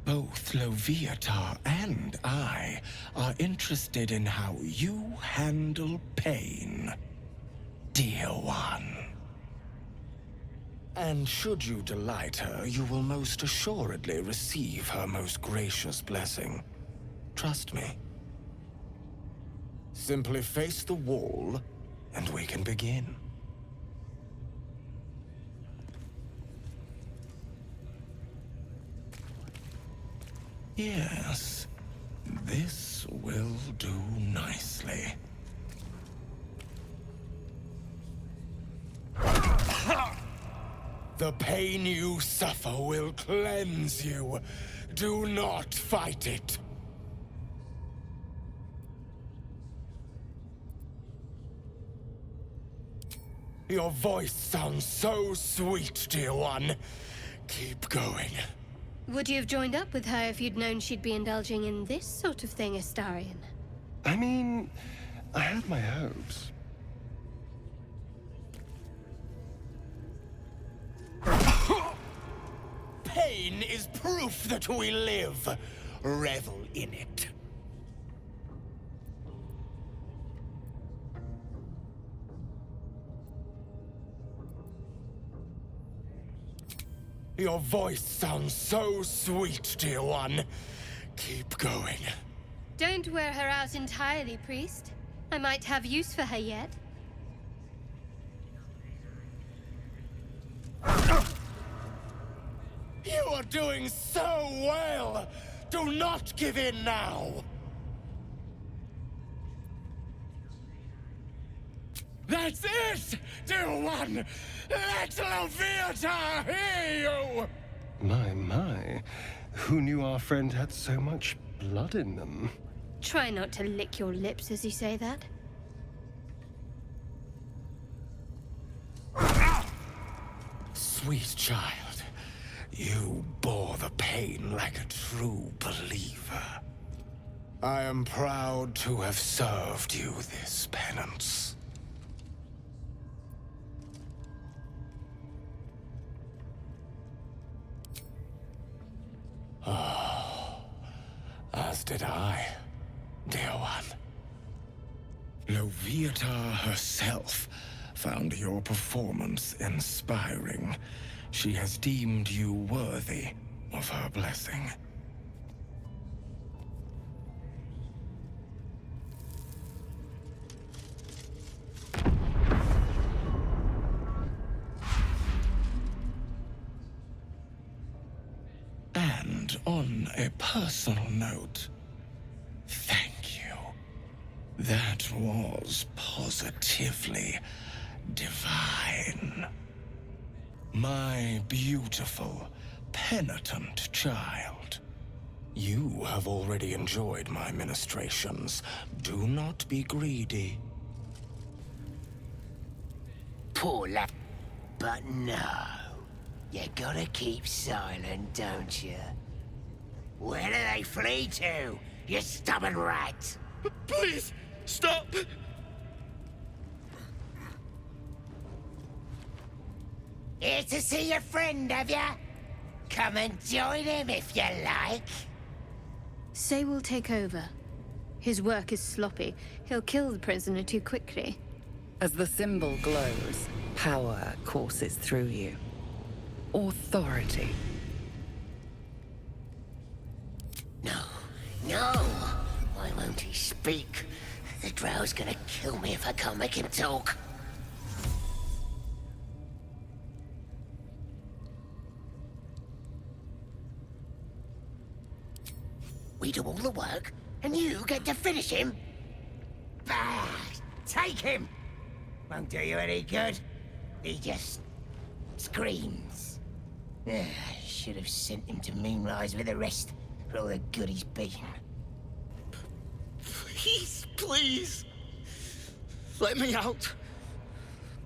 Both Loviatar and I are interested in how you handle pain, dear one. And should you delight her, you will most assuredly receive her most gracious blessing. Trust me. Simply face the wall, and we can begin. Yes, this will do nicely. The pain you suffer will cleanse you. Do not fight it. Your voice sounds so sweet, dear one. Keep going. Would you have joined up with her if you'd known she'd be indulging in this sort of thing, Astarion? I mean, I had my hopes. Pain is proof that we live. Revel in it. Your voice sounds so sweet, dear one. Keep going. Don't wear her out entirely, priest. I might have use for her yet. You are doing so well! Do not give in now! That's it, dear one! Let Loviatar hear you! My. Who knew our friend had so much blood in them? Try not to lick your lips as you say that. Sweet child, you bore the pain like a true believer. I am proud to have served you this penance. Oh, as did I, dear one. Loviatar herself found your performance inspiring. She has deemed you worthy of her blessing. And on a personal note, thank you. That was positively divine. My beautiful, penitent child. You have already enjoyed my ministrations. Do not be greedy. Poor lad. But no. You gotta keep silent, don't you? Where do they flee to, you stubborn rat? Please, stop! Here to see your friend, have ya? Come and join him if you like. Say we'll take over. His work is sloppy. He'll kill the prisoner too quickly. As the symbol glows, power courses through you. Authority. No! Why won't he speak? The drow's gonna kill me if I can't make him talk. We do all the work, and you get to finish him? Bah! Take him! Won't do you any good. He just screams. I should have sent him to Moonrise with the rest, for all the good he's been. Please! Let me out!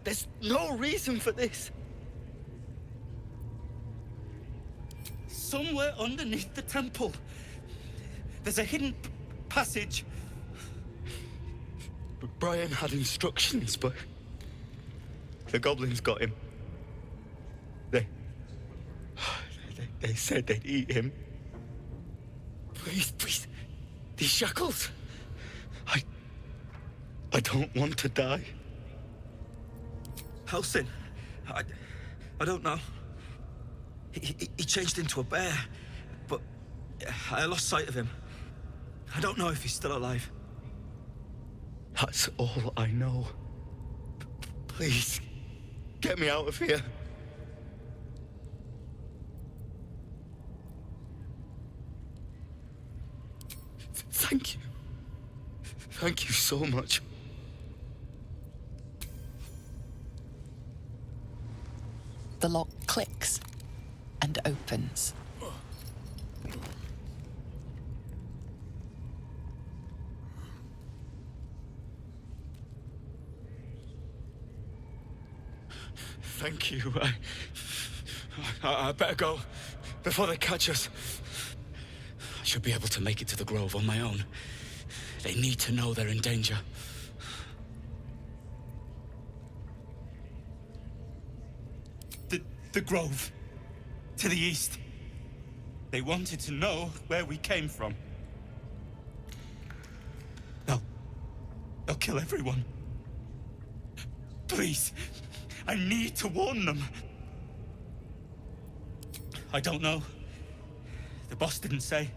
There's no reason for this. Somewhere underneath the temple, there's a hidden passage. Brian had instructions, but The goblins got him. They said they'd eat him. Please. These shackles. I don't want to die. Halsin. I don't know. He changed into a bear, but I lost sight of him. I don't know if he's still alive. That's all I know. Please, get me out of here. Thank you. Thank you so much. The lock clicks and opens. Thank you. I better go before they catch us. I should be able to make it to the Grove on my own. They need to know they're in danger. The Grove. To the east. They wanted to know where we came from. They'll kill everyone. Please. I need to warn them. I don't know. The boss didn't say.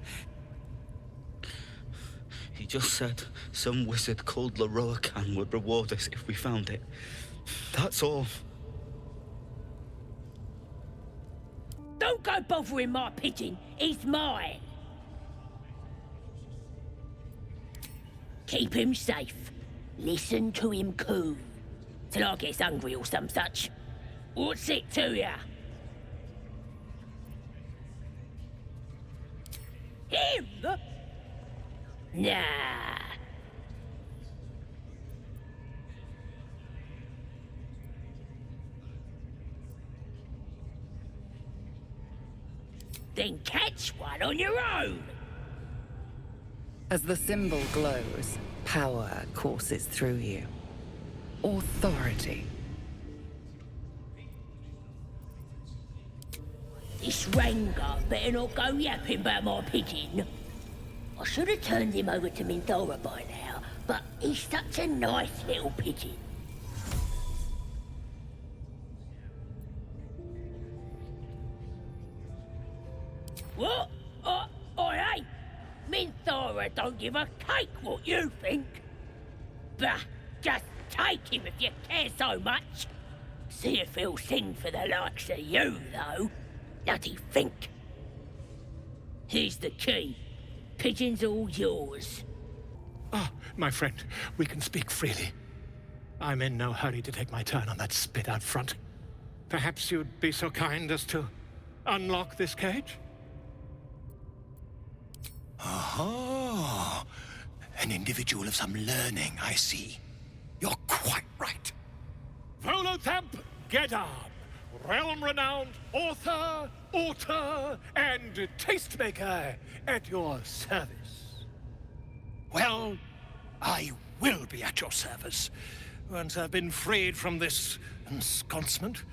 He just said some wizard called Leroacan would reward us if we found it. That's all. Don't go bothering my pigeon. He's mine. Keep him safe. Listen to him coo. Till I gets hungry or some such. What's it to ya? Him? Nah. Then catch one on your own. As the symbol glows, power courses through you. Authority. This Rengar better not go yapping about my pigeon. I should have turned him over to Minthora by now, but he's such a nice little pigeon. What? I ain't. Minthora don't give a cake what you think. Bah, just take him if you care so much. See if he'll sing for the likes of you, though. Bloody think. Here's the key. Pigeon's all yours. Ah, my friend, we can speak freely. I'm in no hurry to take my turn on that spit out front. Perhaps you'd be so kind as to unlock this cage? Aha! An individual of some learning, I see. You're quite right. Volothamp Gedab, realm-renowned author, and tastemaker at your service. Well, I will be at your service once I've been freed from this ensconcement.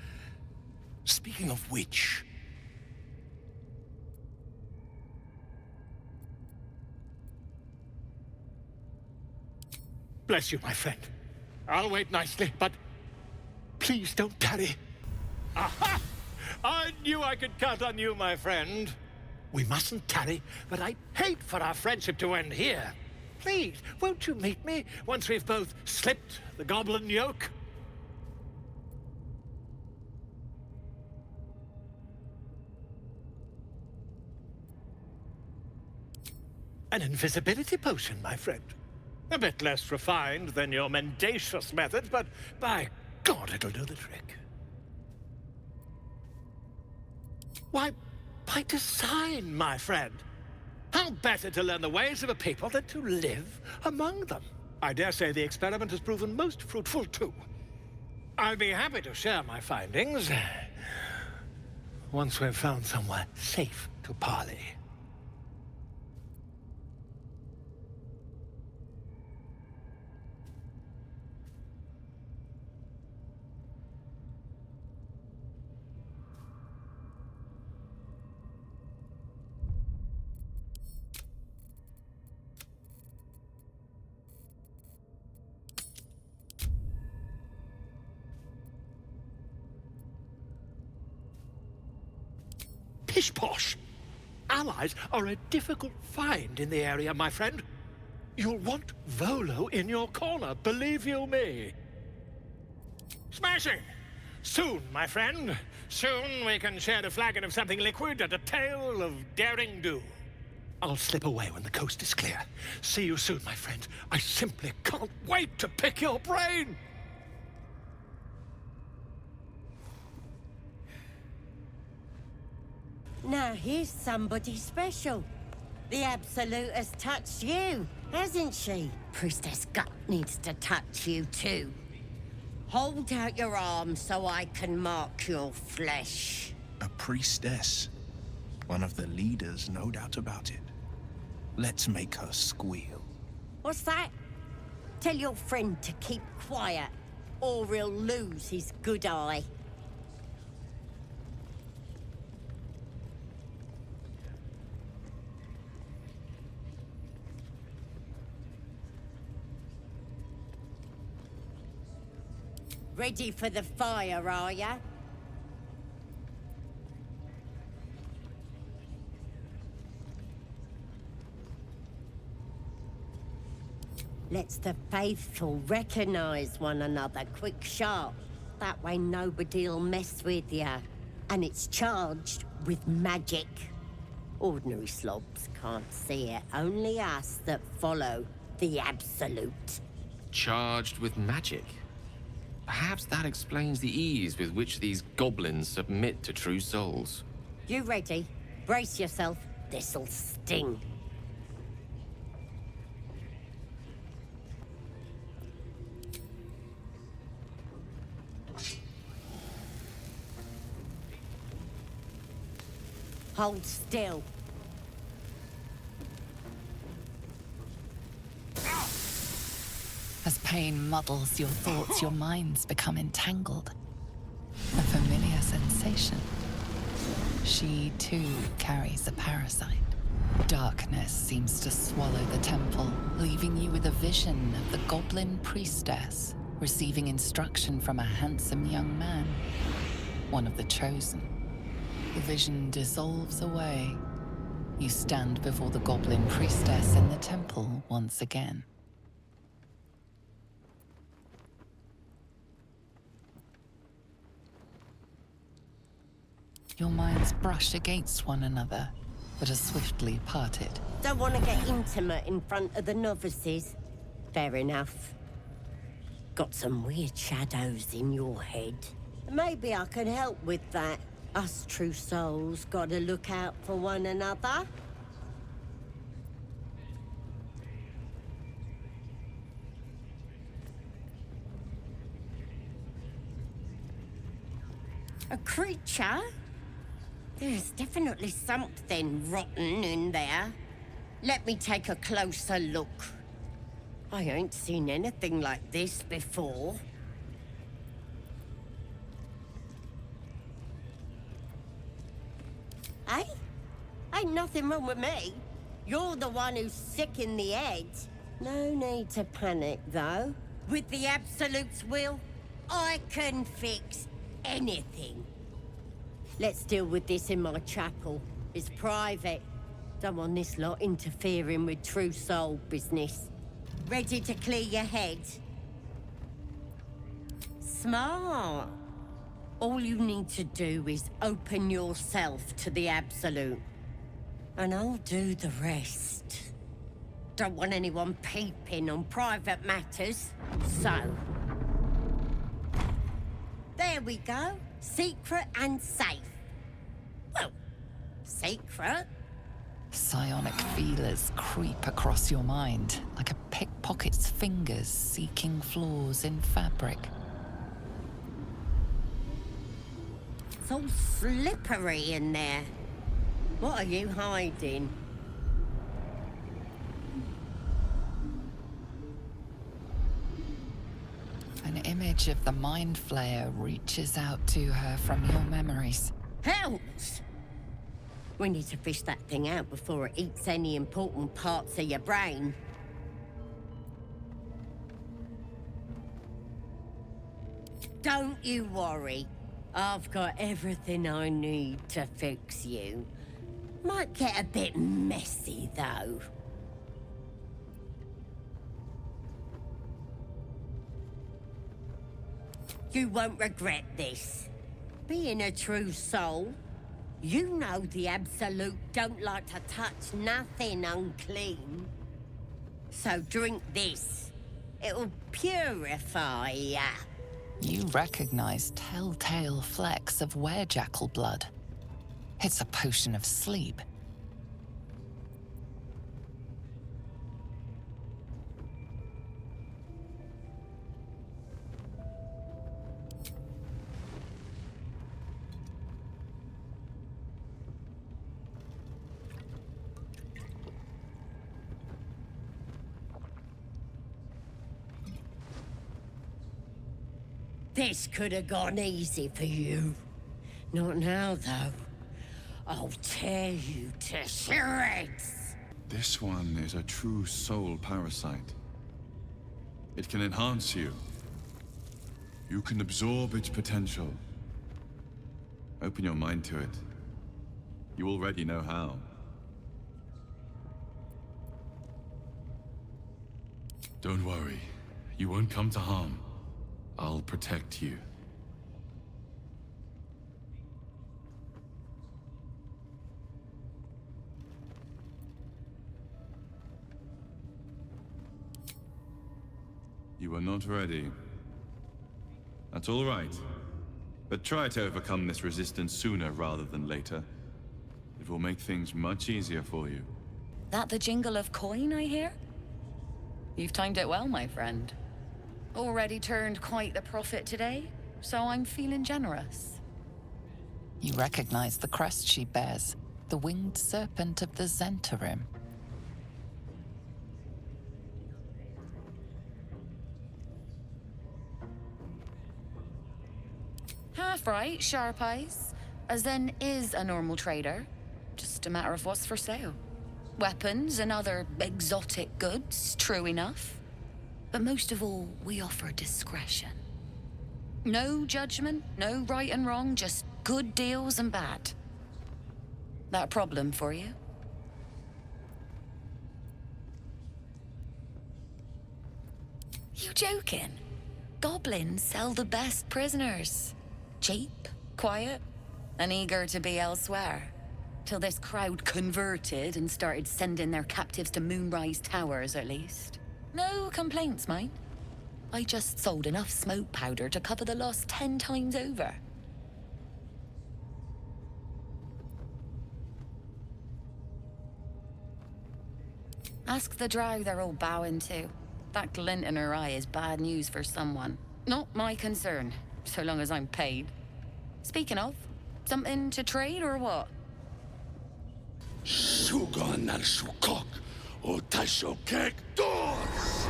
Speaking of which... Bless you, my friend. I'll wait nicely, but please don't tarry. Aha! I knew I could count on you, my friend. We mustn't tarry, but I'd hate for our friendship to end here. Please, won't you meet me once we've both slipped the goblin yoke? An invisibility potion, my friend. A bit less refined than your mendacious methods, but by God, it'll do the trick. Why, by design, my friend. How better to learn the ways of a people than to live among them? I dare say the experiment has proven most fruitful, too. I'll be happy to share my findings once we've found somewhere safe to parley. pish-posh. Allies are a difficult find in the area, my friend. You'll want Volo in your corner, believe you me. Smashing! Soon, my friend. Soon we can share a flagon of something liquid and a tale of daring do. I'll slip away when the coast is clear. See you soon, my friend. I simply can't wait to pick your brain! Now here's somebody special. The Absolute has touched you, hasn't she? Priestess Gut needs to touch you too. Hold out your arm so I can mark your flesh. A priestess. One of the leaders, no doubt about it. Let's make her squeal. What's that? Tell your friend to keep quiet, or he'll lose his good eye. Ready for the fire, are ya? Lets the faithful recognize one another quick sharp. That way nobody'll mess with ya. And it's charged with magic. Ordinary slobs can't see it, only us that follow the Absolute. Charged with magic? Perhaps that explains the ease with which these goblins submit to true souls. You ready? Brace yourself. This'll sting. Hold still. As pain muddles your thoughts, your minds become entangled. A familiar sensation. She, too, carries a parasite. Darkness seems to swallow the temple, leaving you with a vision of the goblin priestess receiving instruction from a handsome young man, one of the chosen. The vision dissolves away. You stand before the goblin priestess in the temple once again. Your minds brush against one another, but are swiftly parted. Don't want to get intimate in front of the novices. Fair enough. Got some weird shadows in your head. Maybe I can help with that. Us true souls gotta look out for one another. A creature? There's definitely something rotten in there. Let me take a closer look. I ain't seen anything like this before. Hey? Ain't nothing wrong with me. You're the one who's sick in the head. No need to panic, though. With the Absolute's will, I can fix anything. Let's deal with this in my chapel. It's private. Don't want this lot interfering with true soul business. Ready to clear your head? Smart. All you need to do is open yourself to the Absolute. And I'll do the rest. Don't want anyone peeping on private matters, so... There we go. Secret and safe. Well, secret. Psionic feelers creep across your mind, like a pickpocket's fingers seeking flaws in fabric. It's all slippery in there. What are you hiding? An image of the Mind Flayer reaches out to her from your memories. Hells! We need to fish that thing out before it eats any important parts of your brain. Don't you worry. I've got everything I need to fix you. Might get a bit messy, though. You won't regret this. Being a true soul, you know the Absolute don't like to touch nothing unclean. So drink this. It'll purify ya. You recognize telltale flecks of werejackal blood. It's a potion of sleep. This could have gone easy for you. Not now, though. I'll tear you to shreds. This one is a true soul parasite. It can enhance you. You can absorb its potential. Open your mind to it. You already know how. Don't worry. You won't come to harm. I'll protect you. You are not ready. That's all right. But try to overcome this resistance sooner rather than later. It will make things much easier for you. That the jingle of coin I hear? You've timed it well, my friend. Already turned quite the profit today, so I'm feeling generous. You recognize the crest she bears, the winged serpent of the Zentarim. Half right, sharp eyes. Zen is a normal trader. Just a matter of what's for sale. Weapons and other exotic goods, true enough. But most of all, we offer discretion. No judgment, no right and wrong, just good deals and bad. That a problem for you? You joking? Goblins sell the best prisoners. Cheap, quiet, and eager to be elsewhere. Till this crowd converted and started sending their captives to Moonrise Towers, at least. No complaints, mind. I just sold enough smoke powder to cover the loss 10 times over. Ask the drow they're all bowing to. That glint in her eye is bad news for someone. Not my concern, so long as I'm paid. Speaking of, something to trade or what? Sugan al Sukok, o Tashokek Doors!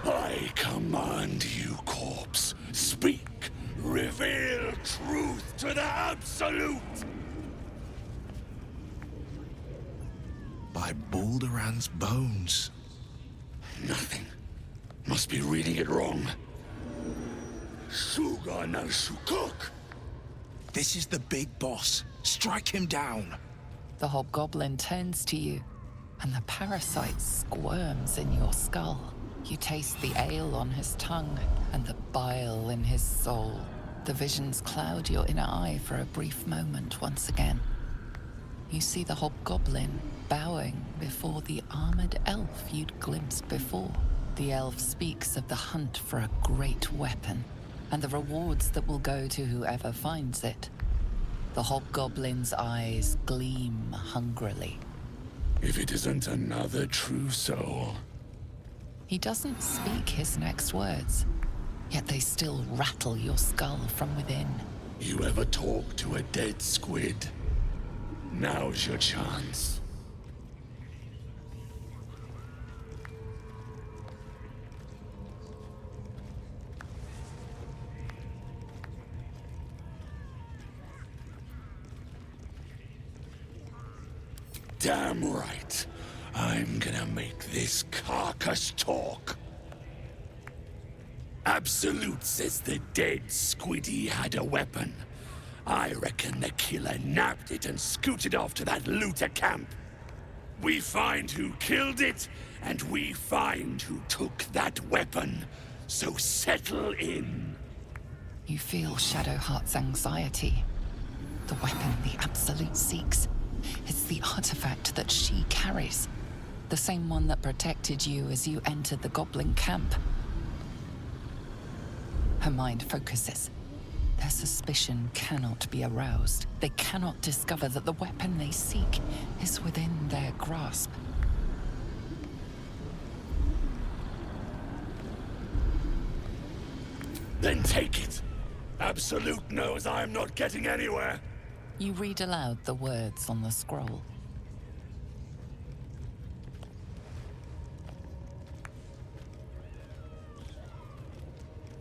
I command you, corpse. Speak. Reveal truth to the Absolute! By Balduran's bones. Nothing. Must be reading it wrong. Sugan al Sukok! This is the big boss. Strike him down. The hobgoblin turns to you, and the parasite squirms in your skull. You taste the ale on his tongue, and the bile in his soul. The visions cloud your inner eye for a brief moment once again. You see the hobgoblin bowing before the armored elf you'd glimpsed before. The elf speaks of the hunt for a great weapon, and the rewards that will go to whoever finds it. The hobgoblin's eyes gleam hungrily. If it isn't another true soul. He doesn't speak his next words, yet they still rattle your skull from within. You ever talk to a dead squid? Now's your chance. Damn right. I'm gonna make this carcass talk. Absolute says the dead squiddy had a weapon. I reckon the killer nabbed it and scooted off to that looter camp. We find who killed it, and we find who took that weapon. So settle in. You feel Shadowheart's anxiety. The weapon the Absolute seeks. It's the artifact that she carries. The same one that protected you as you entered the Goblin camp. Her mind focuses. Their suspicion cannot be aroused. They cannot discover that the weapon they seek is within their grasp. Then take it. Absolute knows I am not getting anywhere. You read aloud the words on the scroll.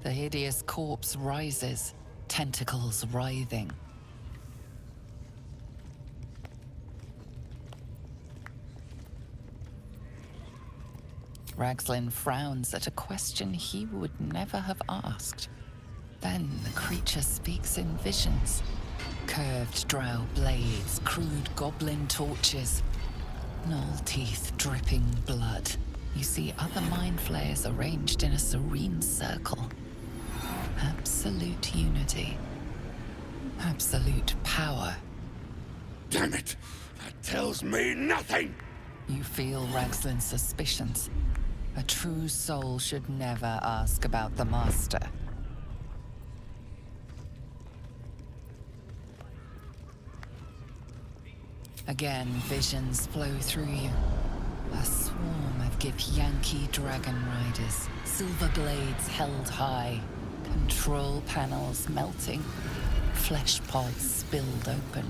The hideous corpse rises, tentacles writhing. Ragzlin frowns at a question he would never have asked. Then the creature speaks in visions. Curved drow blades, crude goblin torches, gnoll teeth dripping blood. You see other mind flayers arranged in a serene circle. Absolute unity. Absolute power. Damn it! That tells me nothing! You feel Ragzlin's suspicions. A true soul should never ask about the Master. Again, visions flow through you. A swarm of Githyanki dragon riders, silver blades held high, control panels melting, flesh pods spilled open.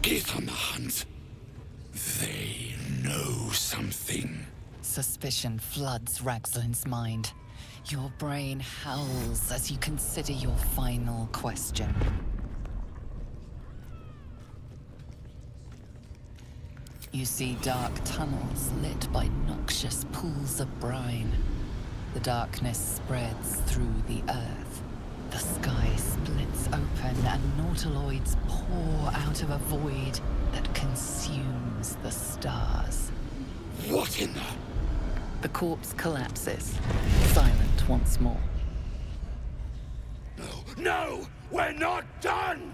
Get on the hunt. They know something. Suspicion floods Ragzlin's mind. Your brain howls as you consider your final question. You see dark tunnels lit by noxious pools of brine. The darkness spreads through the earth. The sky splits open and nautiloids pour out of a void that consumes the stars. What in the... The corpse collapses, silent once more. No! We're not done!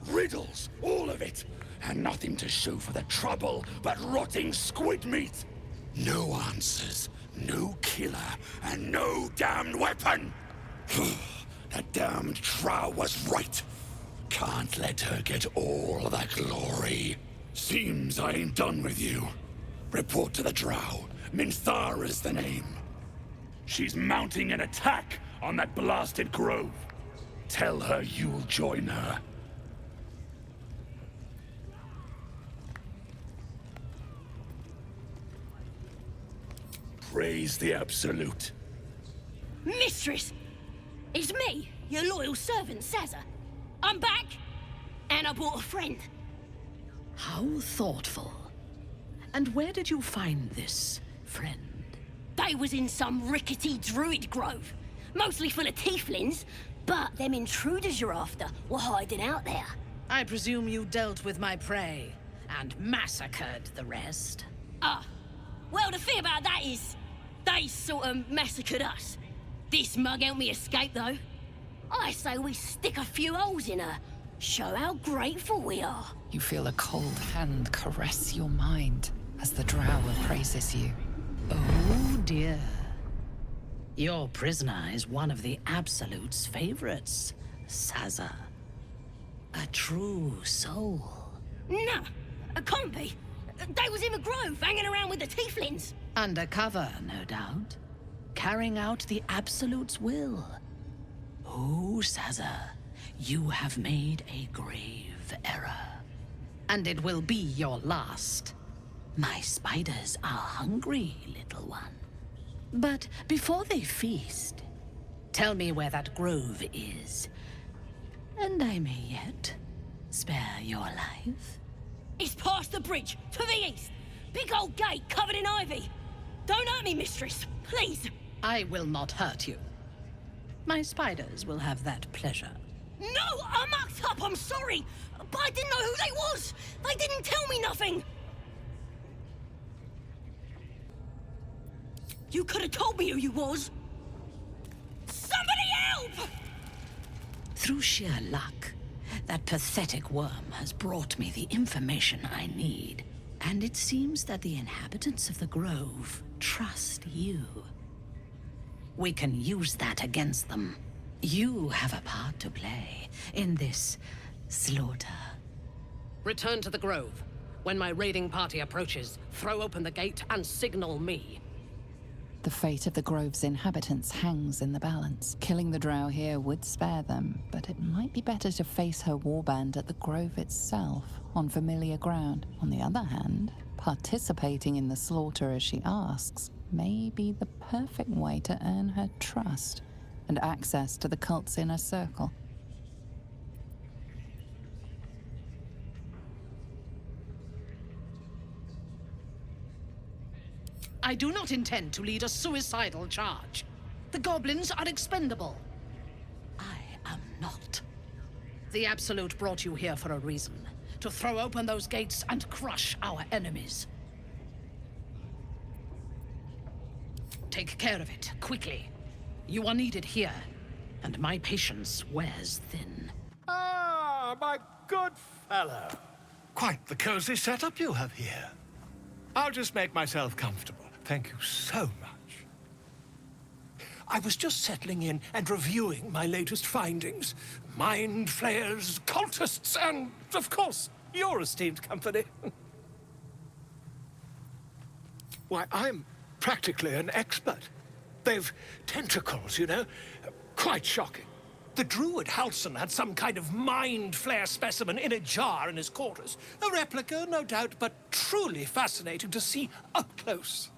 Riddles, all of it. And nothing to show for the trouble but rotting squid meat. No answers, no killer, and no damned weapon. That damned Trow was right. Can't let her get all the glory. Seems I ain't done with you. Report to the Drow. Minthara's the name. She's mounting an attack on that blasted grove. Tell her you'll join her. Praise the Absolute. Mistress! It's me, your loyal servant, Sazza. I'm back, and I brought a friend. How thoughtful. And where did you find this friend? They was in some rickety druid grove, mostly full of tieflings, but them intruders you're after were hiding out there. I presume you dealt with my prey, and massacred the rest? Well, the thing about that is, they sort of massacred us. This mug helped me escape, though. I say we stick a few holes in her, show how grateful we are. You feel a cold hand caress your mind as the drow appraises you. Oh dear. Your prisoner is one of the Absolute's favorites, Sazza. A true soul. Nah, it can't be. They was in the grove, hanging around with the tieflings. Undercover, no doubt. Carrying out the Absolute's will. Oh, Sazza, you have made a grave error. And it will be your last. My spiders are hungry, little one. But before they feast, tell me where that grove is. And I may yet spare your life. It's past the bridge, to the east. Big old gate covered in ivy. Don't hurt me, mistress, please. I will not hurt you. My spiders will have that pleasure. No, I mucked up, I'm sorry! But I didn't know who they was! They didn't tell me nothing! You could have told me who you was! Somebody help! Through sheer luck, that pathetic worm has brought me the information I need. And it seems that the inhabitants of the Grove trust you. We can use that against them. You have a part to play in this slaughter. Return to the Grove. When my raiding party approaches, throw open the gate and signal me. The fate of the Grove's inhabitants hangs in the balance. Killing the Drow here would spare them, but it might be better to face her warband at the Grove itself, on familiar ground. On the other hand, participating in the slaughter as she asks may be the perfect way to earn her trust and access to the cult's inner circle. I do not intend to lead a suicidal charge. The goblins are expendable. I am not. The Absolute brought you here for a reason. To throw open those gates and crush our enemies. Take care of it, quickly. You are needed here, and my patience wears thin. Ah, my good fellow. Quite the cozy setup you have here. I'll just make myself comfortable. Thank you so much. I was just settling in and reviewing my latest findings. Mind flayers, cultists, and, of course, your esteemed company. Why, I'm practically an expert. They've tentacles, you know? Quite shocking. The druid Halson had some kind of mind flayer specimen in a jar in his quarters. A replica, no doubt, but truly fascinating to see up close.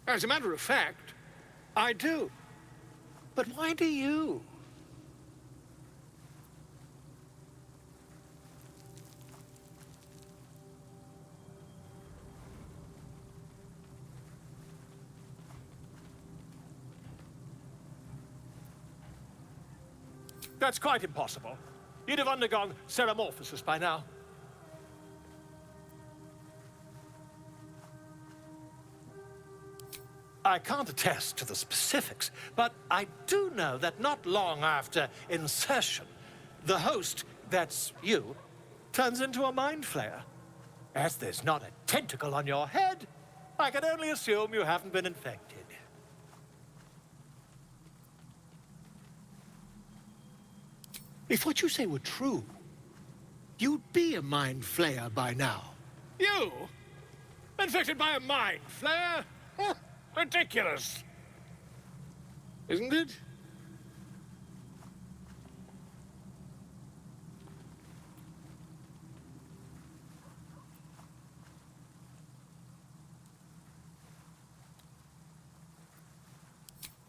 As a matter of fact, I do. But why do you? That's quite impossible. You'd have undergone ceramorphosis by now. I can't attest to the specifics, but I do know that not long after insertion, the host, that's you, turns into a mind flayer. As there's not a tentacle on your head, I can only assume you haven't been infected. If what you say were true, you'd be a mind flayer by now. You? Infected by a mind flayer? Huh, ridiculous. Isn't it?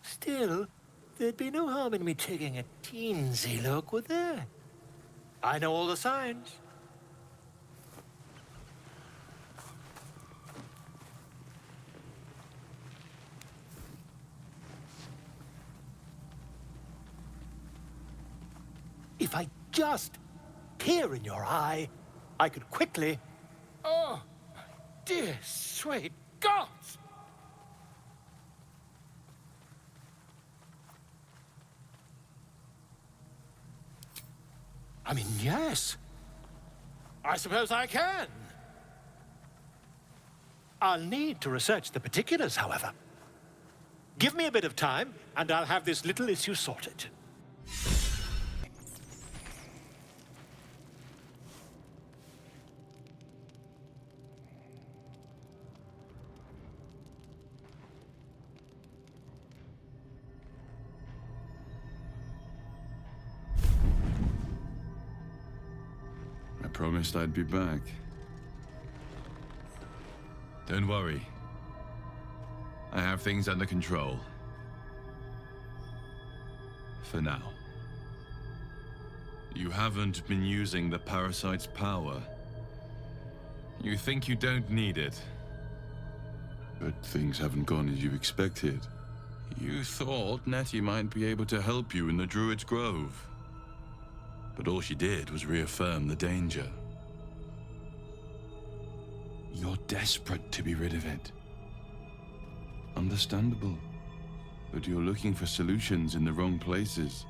Still, there'd be no harm in me taking a teensy look, would there? I know all the signs. If I just peer in your eye, I could quickly... Oh, dear sweet gods! I mean, yes. I suppose I can. I'll need to research the particulars, however. Give me a bit of time, and I'll have this little issue sorted. I promised I'd be back. Don't worry. I have things under control. For now. You haven't been using the parasite's power. You think you don't need it. But things haven't gone as you expected. You thought Nettie might be able to help you in the Druid's Grove. But all she did was reaffirm the danger. You're desperate to be rid of it. Understandable. But you're looking for solutions in the wrong places.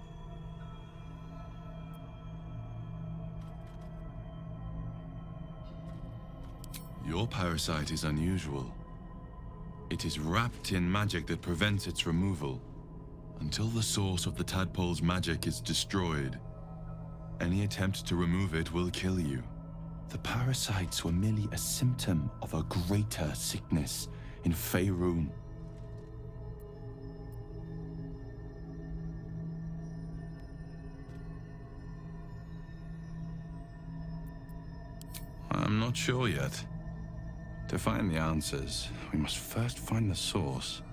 Your parasite is unusual. It is wrapped in magic that prevents its removal. Until the source of the tadpole's magic is destroyed, any attempt to remove it will kill you. The parasites were merely a symptom of a greater sickness in Faerun. I'm not sure yet. To find the answers, we must first find the source.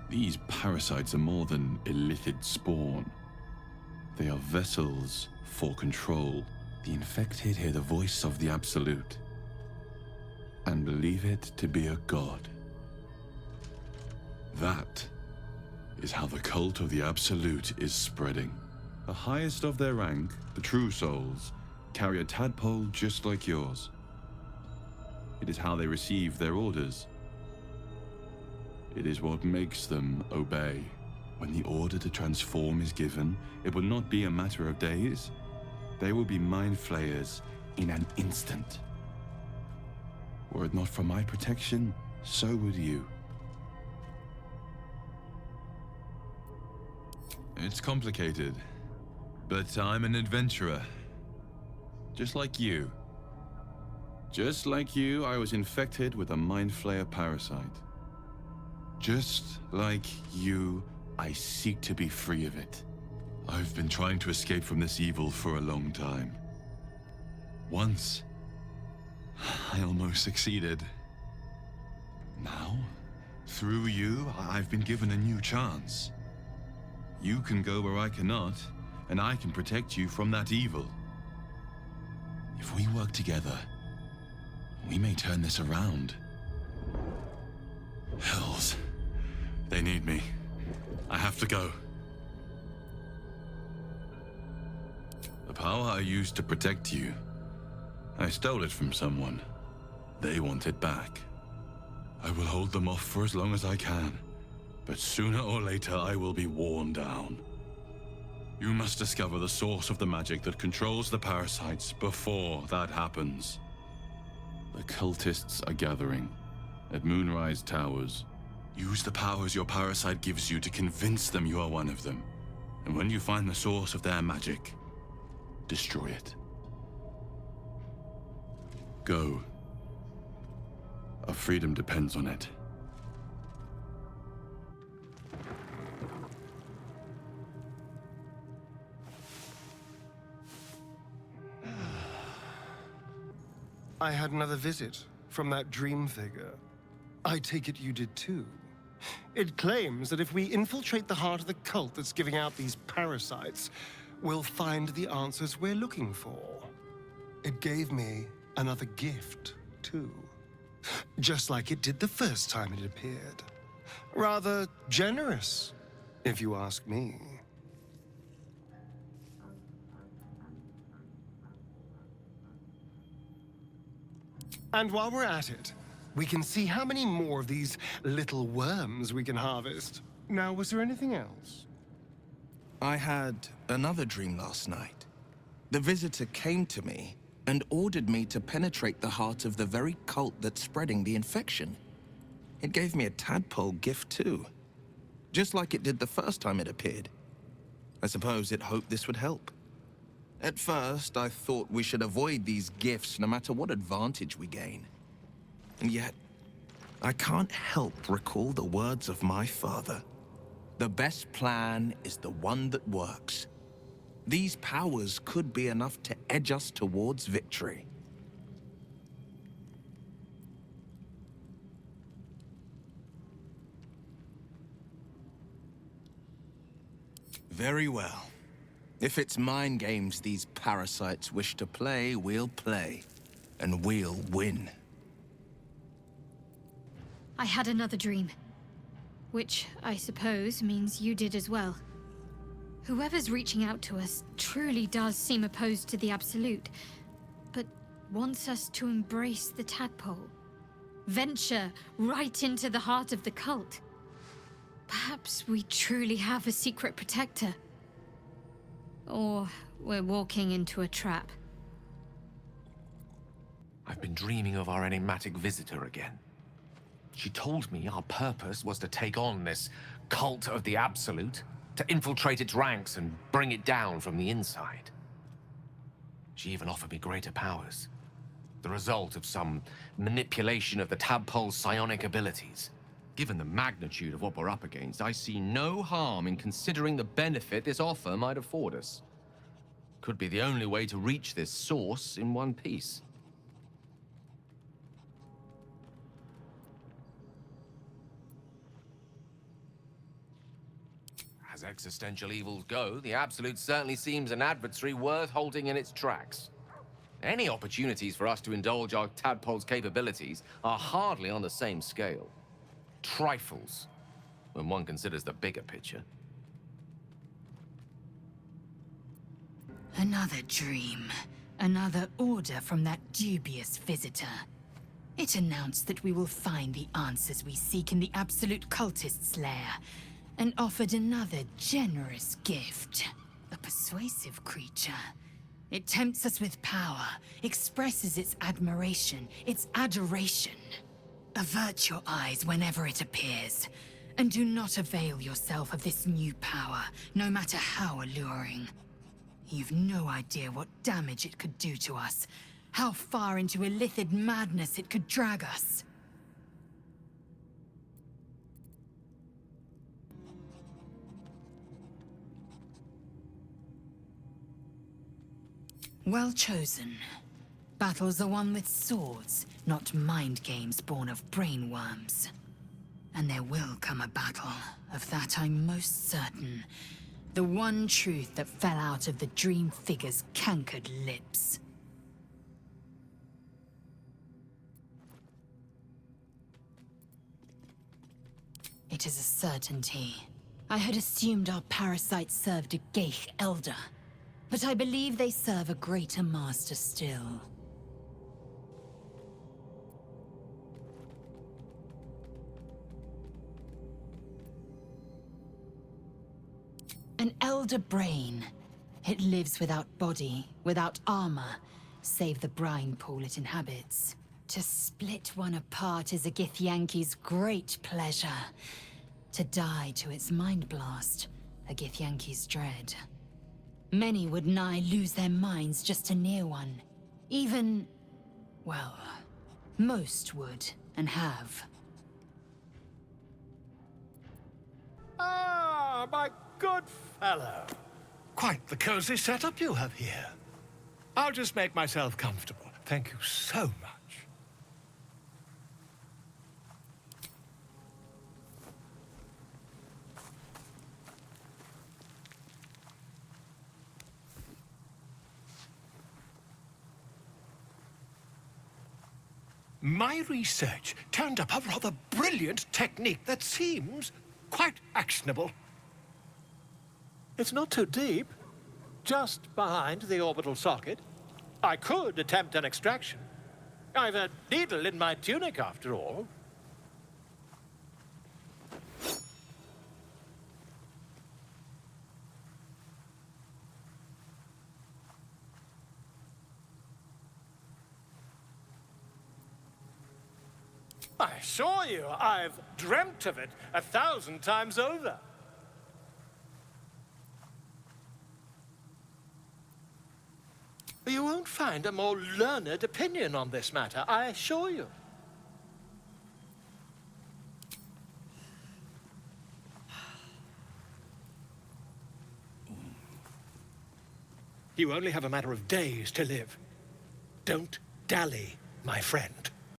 These parasites are more than illithid spawn. They are vessels for control. The infected hear the voice of the Absolute and believe it to be a god. That is how the cult of the Absolute is spreading. The highest of their rank, the True Souls, carry a tadpole just like yours. It is how they receive their orders. It is what makes them obey. When the order to transform is given, it will not be a matter of days. They will be mind flayers in an instant. Were it not for my protection, so would you. It's complicated, but I'm an adventurer. Just like you. Just like you, I was infected with a mind flayer parasite. Just like you, I seek to be free of it. I've been trying to escape from this evil for a long time. Once, I almost succeeded. Now, through you, I've been given a new chance. You can go where I cannot, and I can protect you from that evil. If we work together, we may turn this around. Hells. They need me. I have to go. The power I used to protect you, I stole it from someone. They want it back. I will hold them off for as long as I can, but sooner or later I will be worn down. You must discover the source of the magic that controls the parasites before that happens. The cultists are gathering at Moonrise Towers. Use the powers your parasite gives you to convince them you are one of them. And when you find the source of their magic, destroy it. Go. Our freedom depends on it. I had another visit from that dream figure. I take it you did too. It claims that if we infiltrate the heart of the cult that's giving out these parasites, we'll find the answers we're looking for. It gave me another gift, too. Just like it did the first time it appeared. Rather generous, if you ask me. And while we're at it, we can see how many more of these little worms we can harvest. Now, was there anything else? I had another dream last night. The visitor came to me and ordered me to penetrate the heart of the very cult that's spreading the infection. It gave me a tadpole gift too, just like it did the first time it appeared. I suppose it hoped this would help. At first, I thought we should avoid these gifts no matter what advantage we gain. And yet, I can't help recall the words of my father. The best plan is the one that works. These powers could be enough to edge us towards victory. Very well. If it's mind games these parasites wish to play, we'll play. And we'll win. I had another dream. Which, I suppose, means you did as well. Whoever's reaching out to us truly does seem opposed to the Absolute, but wants us to embrace the tadpole. Venture right into the heart of the cult. Perhaps we truly have a secret protector. Or we're walking into a trap. I've been dreaming of our enigmatic visitor again. She told me our purpose was to take on this cult of the Absolute, to infiltrate its ranks and bring it down from the inside. She even offered me greater powers, the result of some manipulation of the tadpole's psionic abilities. Given the magnitude of what we're up against, I see no harm in considering the benefit this offer might afford us. Could be the only way to reach this source in one piece. As existential evils go, the Absolute certainly seems an adversary worth holding in its tracks. Any opportunities for us to indulge our tadpole's capabilities are hardly on the same scale. Trifles, when one considers the bigger picture. Another dream. Another order from that dubious visitor. It announced that we will find the answers we seek in the Absolute Cultist's lair, and offered another generous gift. A persuasive creature. It tempts us with power, expresses its admiration, its adoration. Avert your eyes whenever it appears, and do not avail yourself of this new power, no matter how alluring. You've no idea what damage it could do to us, how far into illithid madness it could drag us. Well chosen. Battles are won with swords, not mind games born of brainworms. And there will come a battle, of that I'm most certain. The one truth that fell out of the dream figure's cankered lips. It is a certainty. I had assumed our parasites served a Geich elder, but I believe they serve a greater master still. An elder brain. It lives without body, without armor, save the brine pool it inhabits. To split one apart is a Githyanki's great pleasure. To die to its mind blast, a Githyanki's dread. Many would nigh lose their minds just to near one. Even, well, most would, and have. Ah, my good fellow. Quite the cozy setup you have here. I'll just make myself comfortable. Thank you so much. My research turned up a rather brilliant technique that seems quite actionable. It's not too deep, just behind the orbital socket. I could attempt an extraction. I've a needle in my tunic, after all. I assure you, I've dreamt of it 1,000 times over. You won't find a more learned opinion on this matter, I assure you. You only have a matter of days to live. Don't dally, my friend.